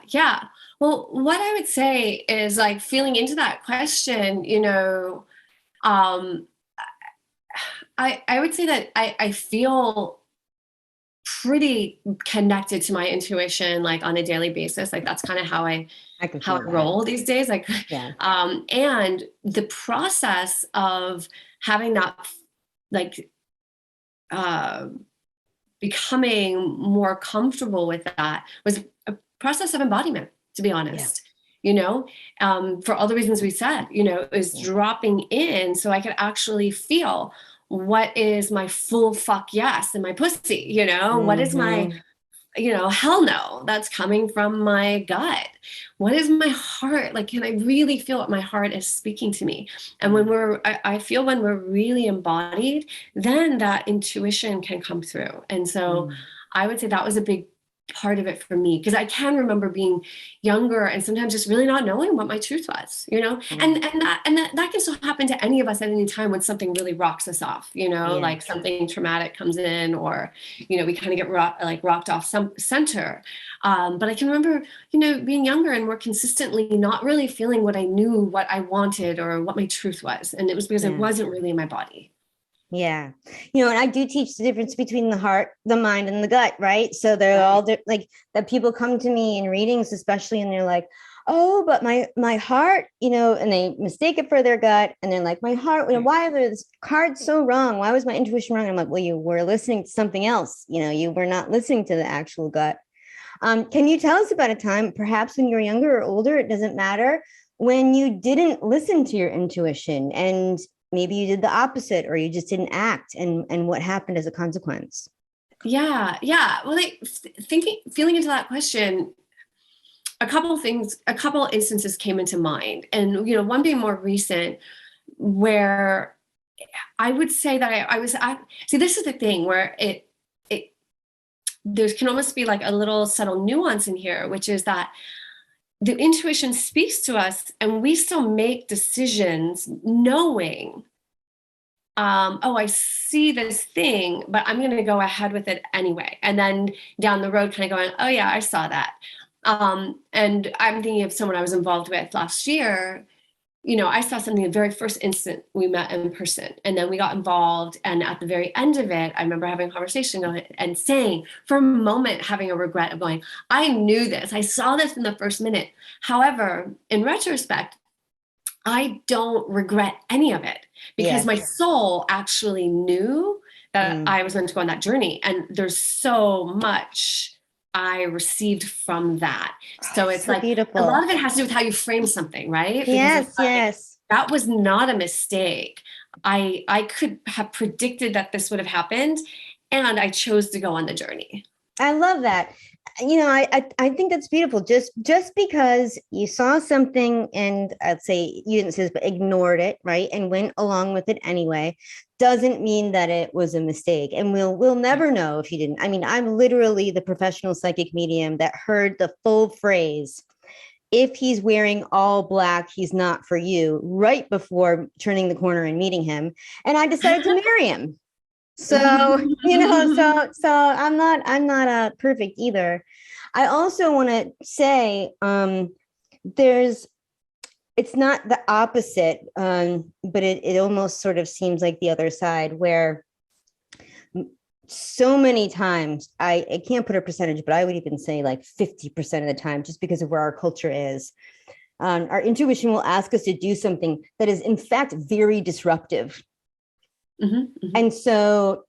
Well, what I would say is, like, feeling into that question, I would say that I feel pretty connected to my intuition, like, on a daily basis. Like, that's kind of how I can feel that. roll these days. Like, Yeah. And the process of having that, like, becoming more comfortable with that was a process of embodiment, to be honest. For all the reasons we said, it was dropping in so I could actually feel what is my full fuck yes in my pussy, what is my, hell no, that's coming from my gut. What is my heart? Like, can I really feel what my heart is speaking to me? And when I feel when we're really embodied, then that intuition can come through. And so I would say that was a big part of it for me, because I can remember being younger and sometimes just really not knowing what my truth was, and that can still happen to any of us at any time when something really rocks us off, like something traumatic comes in, or we kind of get rocked off some center. But I can remember being younger and more consistently not really feeling what I knew, what I wanted, or what my truth was, and it was because it wasn't really in my body. Yeah. And I do teach the difference between the heart, the mind, and the gut, right? So they're all like that. People come to me in readings, especially, and they're like, oh, but my heart, and they mistake it for their gut. And they're like, my heart, why are this cards so wrong? Why was my intuition wrong? I'm like, well, you were listening to something else. You were not listening to the actual gut. Can you tell us about a time, perhaps when you were younger or older, it doesn't matter, when you didn't listen to your intuition, and maybe you did the opposite, or you just didn't act, and what happened as a consequence? Yeah. Well, feeling into that question, a couple instances came into mind, and one being more recent, where I would say that I was see, this is the thing where there can almost be like a little subtle nuance in here, which is that the intuition speaks to us and we still make decisions knowing, I see this thing, but I'm going to go ahead with it anyway. And then down the road, kind of going, oh yeah, I saw that. And I'm thinking of someone I was involved with last year. I saw something the very first instant we met in person, and then we got involved. And at the very end of it, I remember having a conversation and saying, for a moment, having a regret of going, I knew this. I saw this in the first minute. However, in retrospect, I don't regret any of it, because my soul actually knew that I was meant to go on that journey. And there's so much I received from that. So it's so like beautiful. A lot of it has to do with how you frame something, right? Yes, yes. That was not a mistake. I could have predicted that this would have happened, and I chose to go on the journey. I love that. I think that's beautiful. Just because you saw something, and I'd say you didn't say this, but ignored it, right, and went along with it anyway, doesn't mean that it was a mistake. And we'll never know if you didn't. I mean, I'm literally the professional psychic medium that heard the full phrase, if he's wearing all black, he's not for you, right before turning the corner and meeting him. And I decided to marry him. So, so I'm not perfect either. I also want to say, it's not the opposite, but it almost sort of seems like the other side, where so many times, I can't put a percentage, but I would even say like 50% of the time, just because of where our culture is, our intuition will ask us to do something that is in fact very disruptive. And so,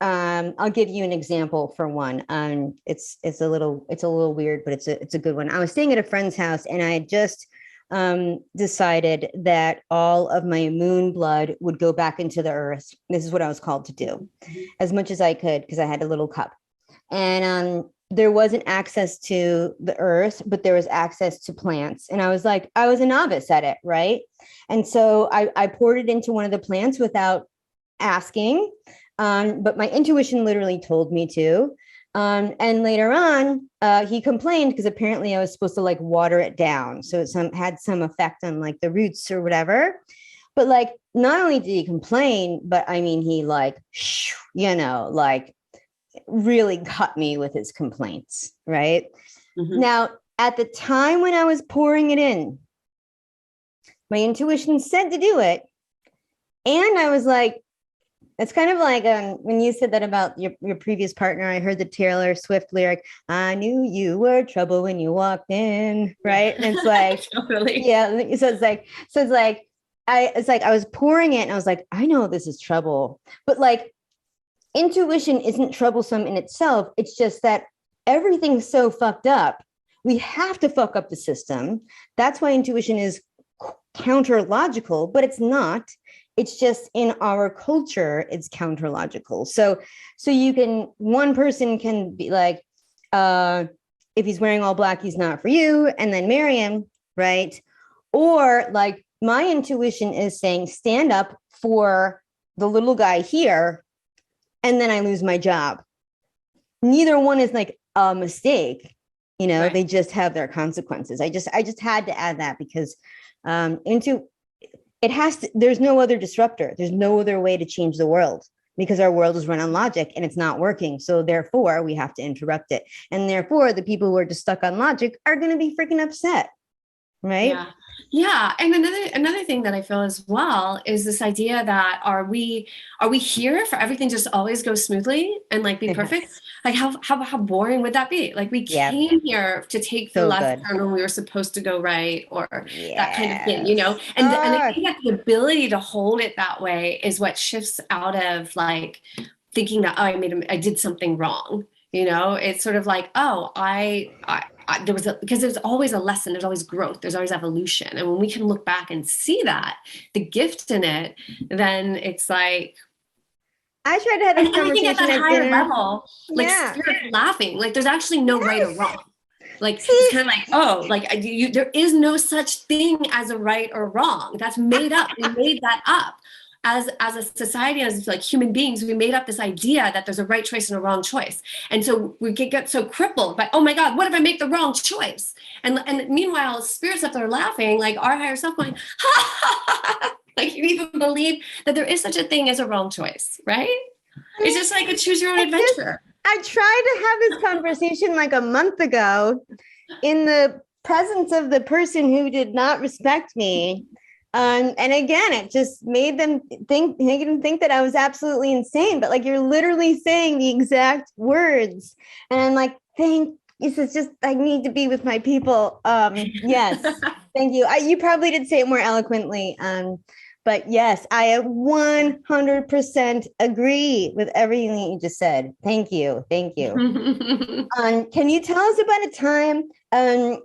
I'll give you an example for one. It's a little weird, but it's a good one. I was staying at a friend's house, and I had just decided that all of my moon blood would go back into the earth. This is what I was called to do, as much as I could, because I had a little cup. And there wasn't access to the earth, but there was access to plants. And I was a novice at it, right? And so I poured it into one of the plants without asking. But my intuition literally told me to. And later on, he complained because apparently I was supposed to like water it down. So it had some effect on like the roots or whatever. But like, not only did he complain, but I mean, he like, like really cut me with his complaints. Right. Mm-hmm. Now, at the time when I was pouring it in, my intuition said to do it. And I was like, it's kind of like when you said that about your previous partner, I heard the Taylor Swift lyric, I knew you were trouble when you walked in, right? And it's like, totally. Yeah. So it's like, I was pouring it and I was like, I know this is trouble, but like intuition isn't troublesome in itself. It's just that everything's so fucked up. We have to fuck up the system. That's why intuition is counter logical, but it's not. It's just in our culture, it's counter logical. So one person can be like, if he's wearing all black, he's not for you, and then marry him, right? Or like my intuition is saying, stand up for the little guy here, and then I lose my job. Neither one is like a mistake, right. They just have their consequences. I just had to add that because there's no other disruptor. There's no other way to change the world because our world is run on logic and it's not working. So therefore we have to interrupt it. And therefore the people who are just stuck on logic are going to be freaking upset. Right. Yeah. And another thing that I feel as well is this idea that are we here for everything just always go smoothly and like be perfect? Like how boring would that be? Like we came here to take the left turn when we were supposed to go right or that kind of thing, And I think that the ability to hold it that way is what shifts out of like thinking that, I did something wrong. It's sort of like, because there's always a lesson, there's always growth, there's always evolution. And when we can look back and see that, the gift in it, then it's like, I tried to have this conversation at that higher level, like spirit laughing, like there's actually no right or wrong. Like, it's kind of like, there is no such thing as a right or wrong. That's made up. We made that up. As a society, as like human beings, we made up this idea that there's a right choice and a wrong choice. And so we get so crippled by, oh my God, what if I make the wrong choice? And meanwhile, spirits up there laughing, like our higher self going, ha, ha, ha. Like you even believe that there is such a thing as a wrong choice, right? It's just like a choose your own adventure. I tried to have this conversation like a month ago in the presence of the person who did not respect me. And again, it just made them think that I was absolutely insane. But like, you're literally saying the exact words. And I'm like, it's just, I need to be with my people. Yes, thank you. You probably did say it more eloquently. But yes, I 100% agree with everything that you just said. Thank you. Thank you. Can you tell us about a time,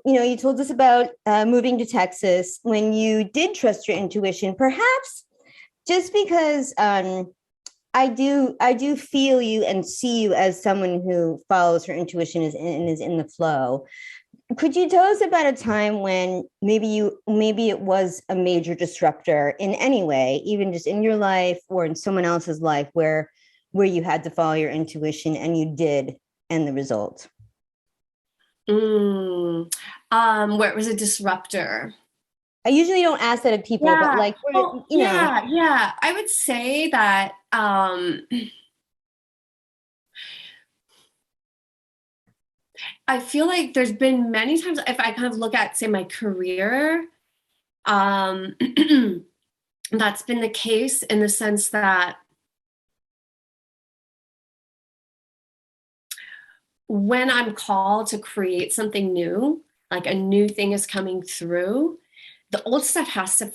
you told us about moving to Texas when you did trust your intuition, perhaps just because I do feel you and see you as someone who follows her intuition and is in the flow. Could you tell us about a time when maybe it was a major disruptor in any way, even just in your life or in someone else's life, where you had to follow your intuition and you did, and the result? Where it was a disruptor. I usually don't ask that of people, but like, Yeah. I would say that I feel like there's been many times, if I kind of look at, say, my career, that's been the case in the sense that when I'm called to create something new, like a new thing is coming through, the old stuff has to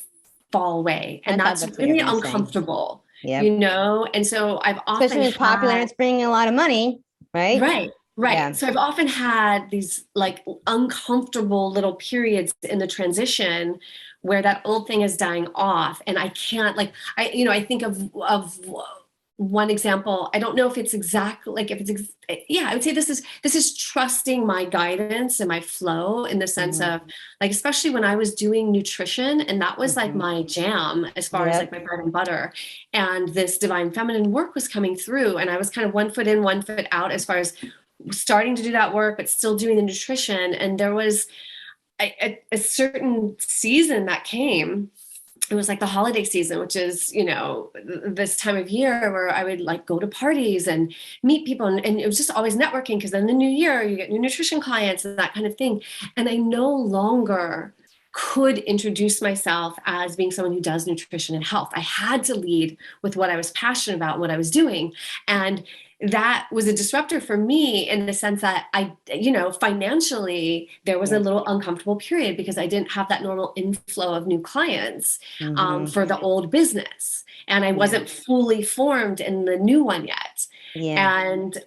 fall away. And that's really uncomfortable, And so I've often especially when it's popular and it's bringing a lot of money, right? Right. Yeah. So I've often had these like uncomfortable little periods in the transition where that old thing is dying off, and I can't I think of one example. I don't know if it's exactly like if it's yeah, I would say this is trusting my guidance and my flow, in the sense Mm-hmm. of, like, especially when I was doing nutrition, and that was like Mm-hmm. my jam as far as like Yep. my bread and butter, and this divine feminine work was coming through, and I was kind of one foot in, one foot out as far as starting to do that work, but still doing the nutrition. And there was a certain season that came. It was like the holiday season, which is, this time of year where I would like go to parties and meet people. And it was just always networking, because then the new year you get new nutrition clients and that kind of thing. And I no longer could introduce myself as being someone who does nutrition and health. I had to lead with what I was passionate about, what I was doing. And that was a disruptor for me, in the sense that financially, there was a Yep. little uncomfortable period, because I didn't have that normal inflow of new clients Mm-hmm. for the old business. And I Yeah. wasn't fully formed in the new one yet. Yeah. And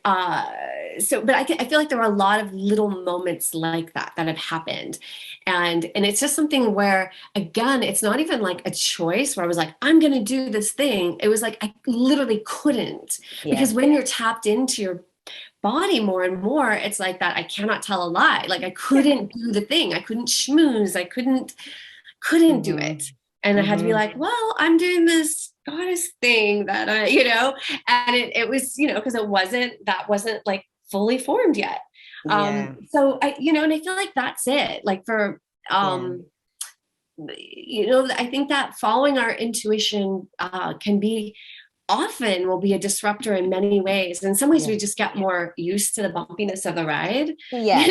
but I feel like there were a lot of little moments like that had happened. And it's just something where, again, it's not even like a choice where I was like, I'm going to do this thing. It was like, I literally couldn't, Yeah. because when you're tapped into your body more and more, it's like that. I cannot tell a lie. Like, I couldn't do the thing. I couldn't schmooze. I couldn't do Mm-hmm. it. And I had to be Mm-hmm. like, well, I'm doing this goddess thing that and it was, because that wasn't like fully formed yet. Yeah. So and I feel like that's it. Like for, Yeah. I think that following our intuition often will be a disruptor in many ways. In some ways, Yeah. we just get more used to the bumpiness of the ride. Yes.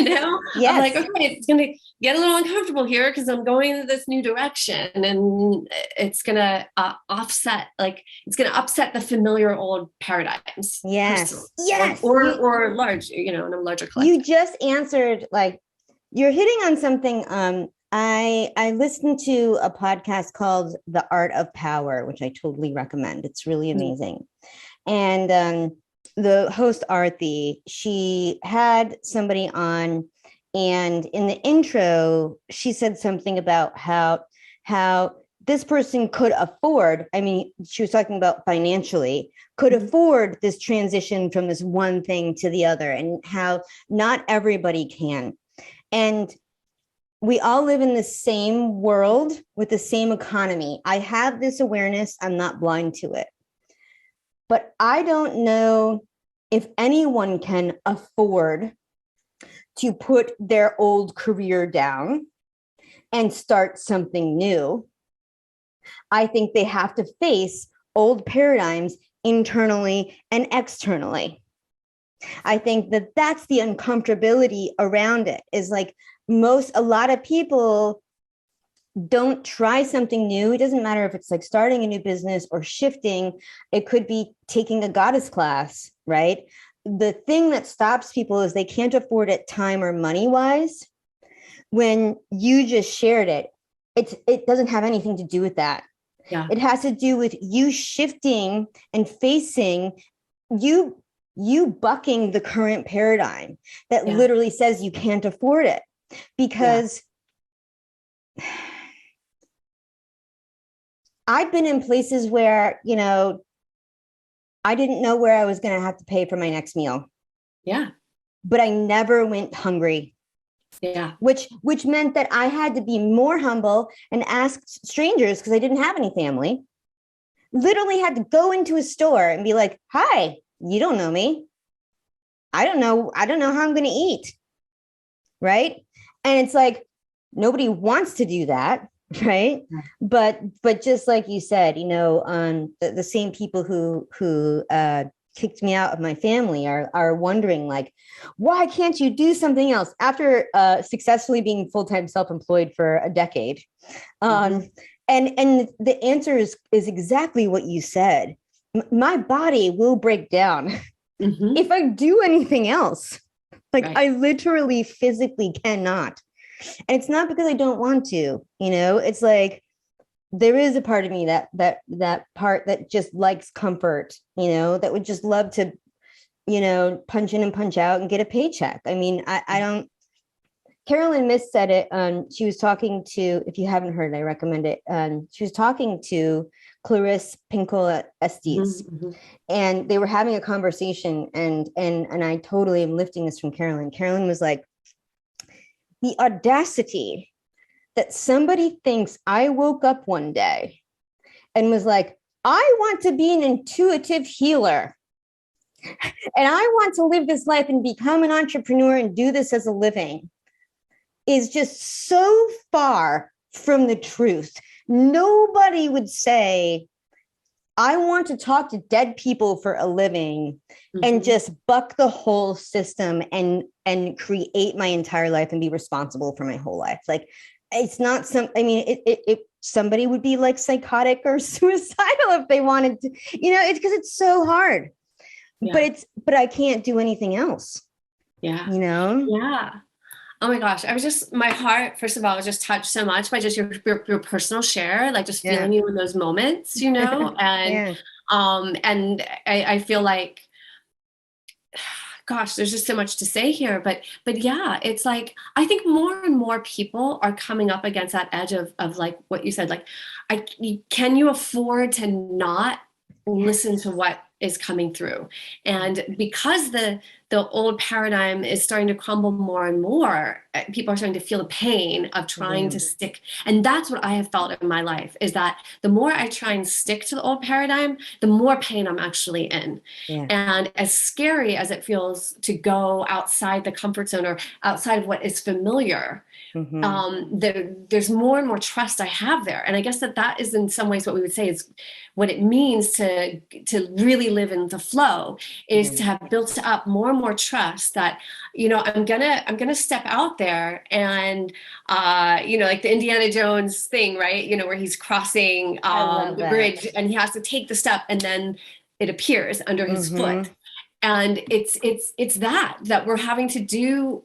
I'm like, Yes. okay, it's going to get a little uncomfortable here, because I'm going in this new direction, and it's going to offset, like, it's going to upset the familiar old paradigms, personally, Yes. Yes. or large, in a larger collective. You just answered, like, you're hitting on something. I listened to a podcast called The Art of Power, which I totally recommend. It's really amazing. And the host, Arthi, she had somebody on, and in the intro, she said something about how this person could afford, I mean, she was talking about financially, could afford this transition from this one thing to the other, and how not everybody can. And we all live in the same world with the same economy. I have this awareness. I'm not blind to it. But I don't know if anyone can afford to put their old career down and start something new. I think they have to face old paradigms internally and externally. I think that that's the uncomfortability around it, is like a lot of people don't try something new. It doesn't matter if it's like starting a new business or shifting. It could be taking a goddess class, right? The thing that stops people is they can't afford it time or money wise. When you just shared it, it doesn't have anything to do with that. Yeah. It has to do with you shifting and facing you bucking the current paradigm that literally says you can't afford it. Because I've been in places where, I didn't know where I was going to have to pay for my next meal. Yeah. But I never went hungry. Yeah. Which meant that I had to be more humble and ask strangers, because I didn't have any family. Literally had to go into a store and be like, hi, you don't know me. I don't know how I'm going to eat. Right. And it's like, nobody wants to do that. Right. But just like you said, the same people who kicked me out of my family are wondering, like, why can't you do something else after successfully being full-time self-employed for a decade? And the answer is exactly what you said. My body will break down if I do anything else. Like, I literally physically cannot. And it's not because I don't want to, it's like, there is a part of me that part that just likes comfort, that would just love to, punch in and punch out and get a paycheck. I mean, I don't. Carolyn Miss said it. She was talking to, if you haven't heard, I recommend it. She was talking to Clarice Pinkola Estes, Mm-hmm. and they were having a conversation, and I totally am lifting this from Carolyn. Carolyn was like, the audacity that somebody thinks I woke up one day and was like, I want to be an intuitive healer. And I want to live this life and become an entrepreneur and do this as a living is just so far from the truth. Nobody would say, I want to talk to dead people for a living and just buck the whole system and create my entire life and be responsible for my whole life. Like, it's not somebody would be like psychotic or suicidal if they wanted to, it's because it's so hard. Yeah. But I can't do anything else. Yeah. Yeah. Oh my gosh. My heart, first of all, was just touched so much by just your personal share, like just feeling you in those moments, and, and I feel like, gosh, there's just so much to say here, but yeah, it's like, I think more and more people are coming up against that edge of like what you said, like, can you afford to not listen to what is coming through? And because the old paradigm is starting to crumble more and more, people are starting to feel the pain of trying to stick. And that's what I have felt in my life, is that the more I try and stick to the old paradigm, the more pain I'm actually in. Yeah. And as scary as it feels to go outside the comfort zone or outside of what is familiar, there's more and more trust I have there. And I guess that is in some ways what we would say is what it means to really live in the flow, is to have built up more and more trust that, I'm gonna step out there and, like the Indiana Jones thing, right? Where he's crossing the bridge and he has to take the step and then it appears under his foot. And it's that we're having to do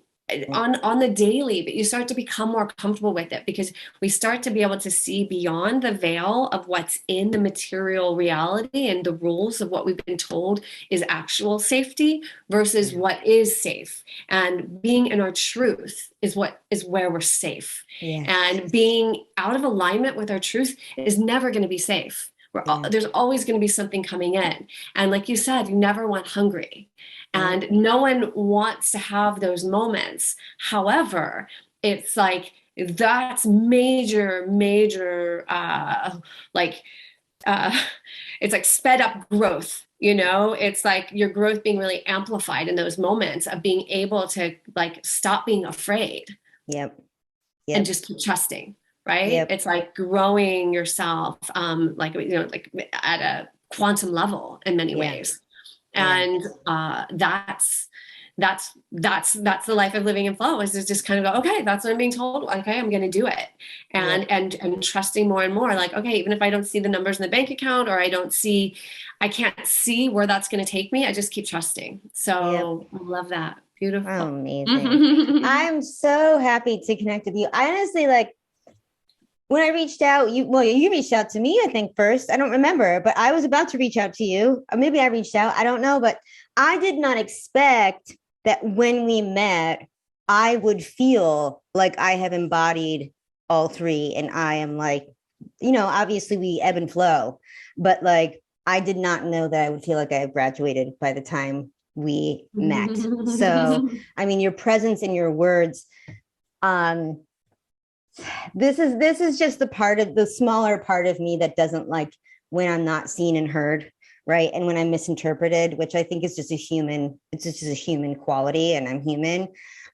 on the daily, but you start to become more comfortable with it because we start to be able to see beyond the veil of what's in the material reality and the rules of what we've been told is actual safety versus what is safe. And being in our truth is where we're safe. Yes. And being out of alignment with our truth is never going to be safe. There's always going to be something coming in. And like you said, you never went hungry. And no one wants to have those moments. However, it's like that's major, it's like sped up growth. It's like your growth being really amplified in those moments of being able to like stop being afraid. Yep. And just keep trusting. Right. Yep. It's like growing yourself, like at a quantum level in many ways. And that's the life of living in flow, is to just kind of go, okay, that's what I'm being told. Okay, I'm going to do it. And trusting more and more, like, okay, even if I don't see the numbers in the bank account, or I can't see where that's going to take me, I just keep trusting. So I love that. Beautiful. Oh, amazing. I'm so happy to connect with you. I honestly, like, when I reached out, you reached out to me, I think, first. I don't remember, but I was about to reach out to you. Or maybe I reached out. I don't know. But I did not expect that when we met, I would feel like I have embodied all three. And I am like, obviously we ebb and flow. But like, I did not know that I would feel like I have graduated by the time we met. So, I mean, your presence and your words, this is just the smaller part of me that doesn't like when I'm not seen and heard, right? And when I'm misinterpreted, which I think is just it's just a human quality, and I'm human.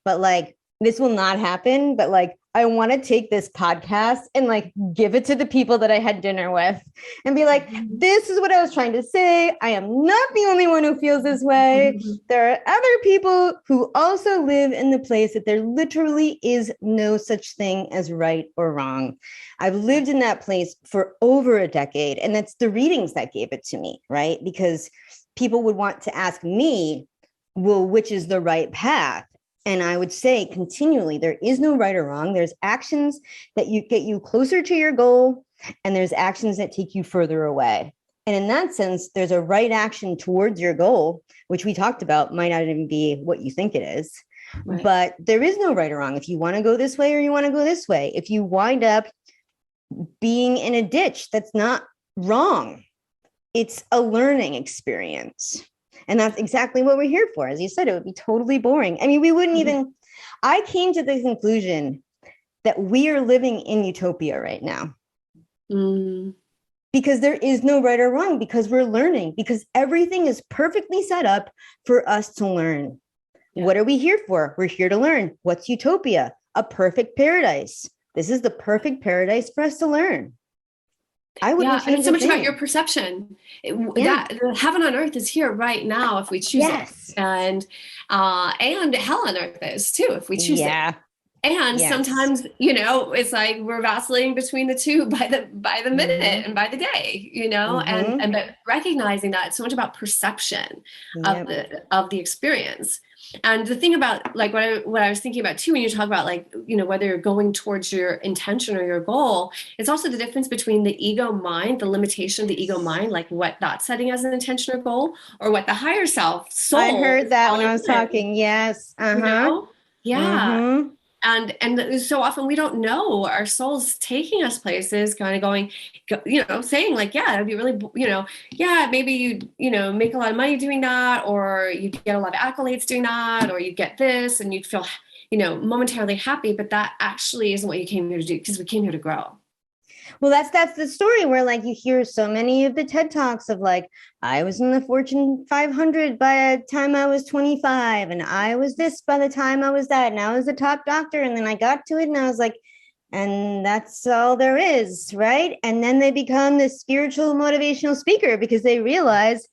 But like, this will not happen. But like, I want to take this podcast and like give it to the people that I had dinner with and be like, this is what I was trying to say. I am not the only one who feels this way. There are other people who also live in the place that there literally is no such thing as right or wrong. I've lived in that place for over a decade, and that's the readings that gave it to me, right? Because people would want to ask me, well, which is the right path? And I would say continually, there is no right or wrong. There's actions that get you closer to your goal, and there's actions that take you further away. And in that sense, there's a right action towards your goal, which we talked about might not even be what you think it is. Right. But there is no right or wrong. If you want to go this way or you want to go this way, if you wind up being in a ditch that's not wrong. It's a learning experience. And that's exactly what we're here for. As you said, it would be totally boring. I mean, we wouldn't even, I came to the conclusion that we are living in utopia right now. Because there is no right or wrong, because we're learning, because everything is perfectly set up for us to learn. Yeah. What are we here for? We're here to learn. What's utopia? A perfect paradise. This is the perfect paradise for us to learn. I wouldn't change and it's so much thing. about your perception. That the heaven on earth is here right now if we choose it, and hell on earth is too if we choose it. And sometimes, it's like we're vacillating between the two by the minute and by the day, and but recognizing that it's so much about perception of the experience. And the thing about like what I was thinking about too, when you talk about like, whether you're going towards your intention or your goal, it's also the difference between the ego mind, the limitation of the ego mind, like what that's setting as an intention or goal, or what the higher self soul. I heard that when I was talking. Yes. Yeah. And so often we don't know our soul's taking us places, kind of going, saying like, yeah, it'd be really, maybe you make a lot of money doing that, or you get a lot of accolades doing that, or you get this and you'd feel, momentarily happy, but that actually isn't what you came here to do, because we came here to grow. Well, that's the story where like you hear so many of the TED Talks of like, I was in the Fortune 500 by the time I was 25, and I was this by the time I was that, and I was the top doctor, and then I got to it and I was like, and that's all there is, right? And then they become this spiritual motivational speaker because they realize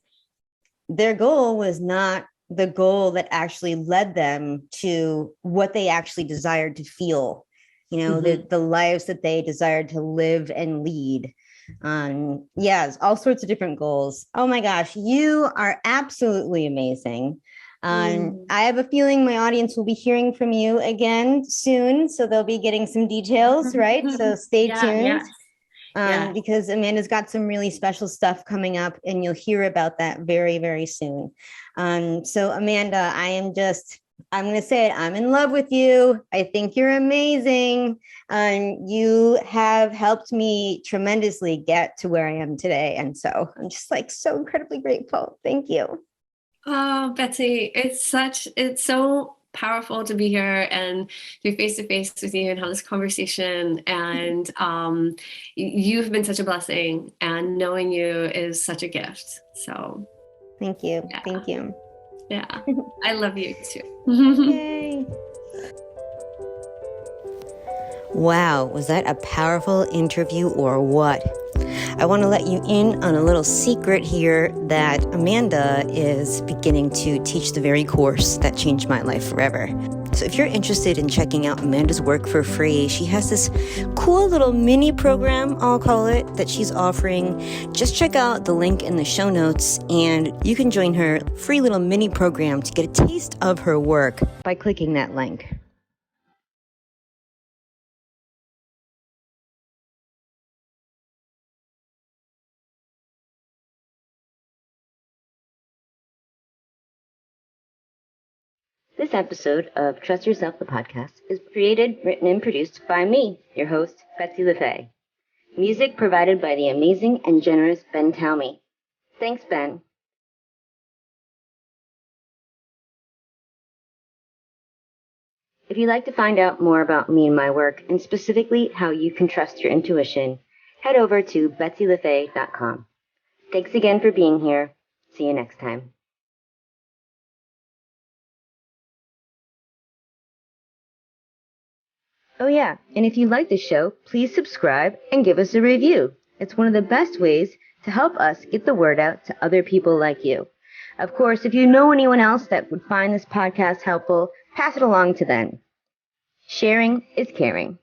their goal was not the goal that actually led them to what they actually desired to feel. The lives that they desired to live and lead. All sorts of different goals. Oh my gosh, you are absolutely amazing. I have a feeling my audience will be hearing from you again soon, so they'll be getting some details, right? So stay tuned. Because Amanda's got some really special stuff coming up, and you'll hear about that very, very soon. So Amanda, I'm going to say it. I'm in love with you. I think you're amazing. You have helped me tremendously get to where I am today. And so I'm just like so incredibly grateful. Thank you. Oh, Betsy, it's so powerful to be here and be face to face with you and have this conversation. And you've been such a blessing, and knowing you is such a gift. So thank you. Yeah. Thank you. Yeah, I love you too. Yay. Wow, was that a powerful interview or what? I want to let you in on a little secret here that Amanda is beginning to teach the very course that changed my life forever. So if you're interested in checking out Amanda's work for free, she has this cool little mini program, I'll call it, that she's offering. Just check out the link in the show notes and you can join her free little mini program to get a taste of her work by clicking that link. This episode of Trust Yourself, the podcast, is created, written, and produced by me, your host, Betsy LaFay. Music provided by the amazing and generous Ben Talmy. Thanks, Ben. If you'd like to find out more about me and my work, and specifically how you can trust your intuition, head over to betsylafay.com. Thanks again for being here. See you next time. Oh yeah, and if you like the show, please subscribe and give us a review. It's one of the best ways to help us get the word out to other people like you. Of course, if you know anyone else that would find this podcast helpful, pass it along to them. Sharing is caring.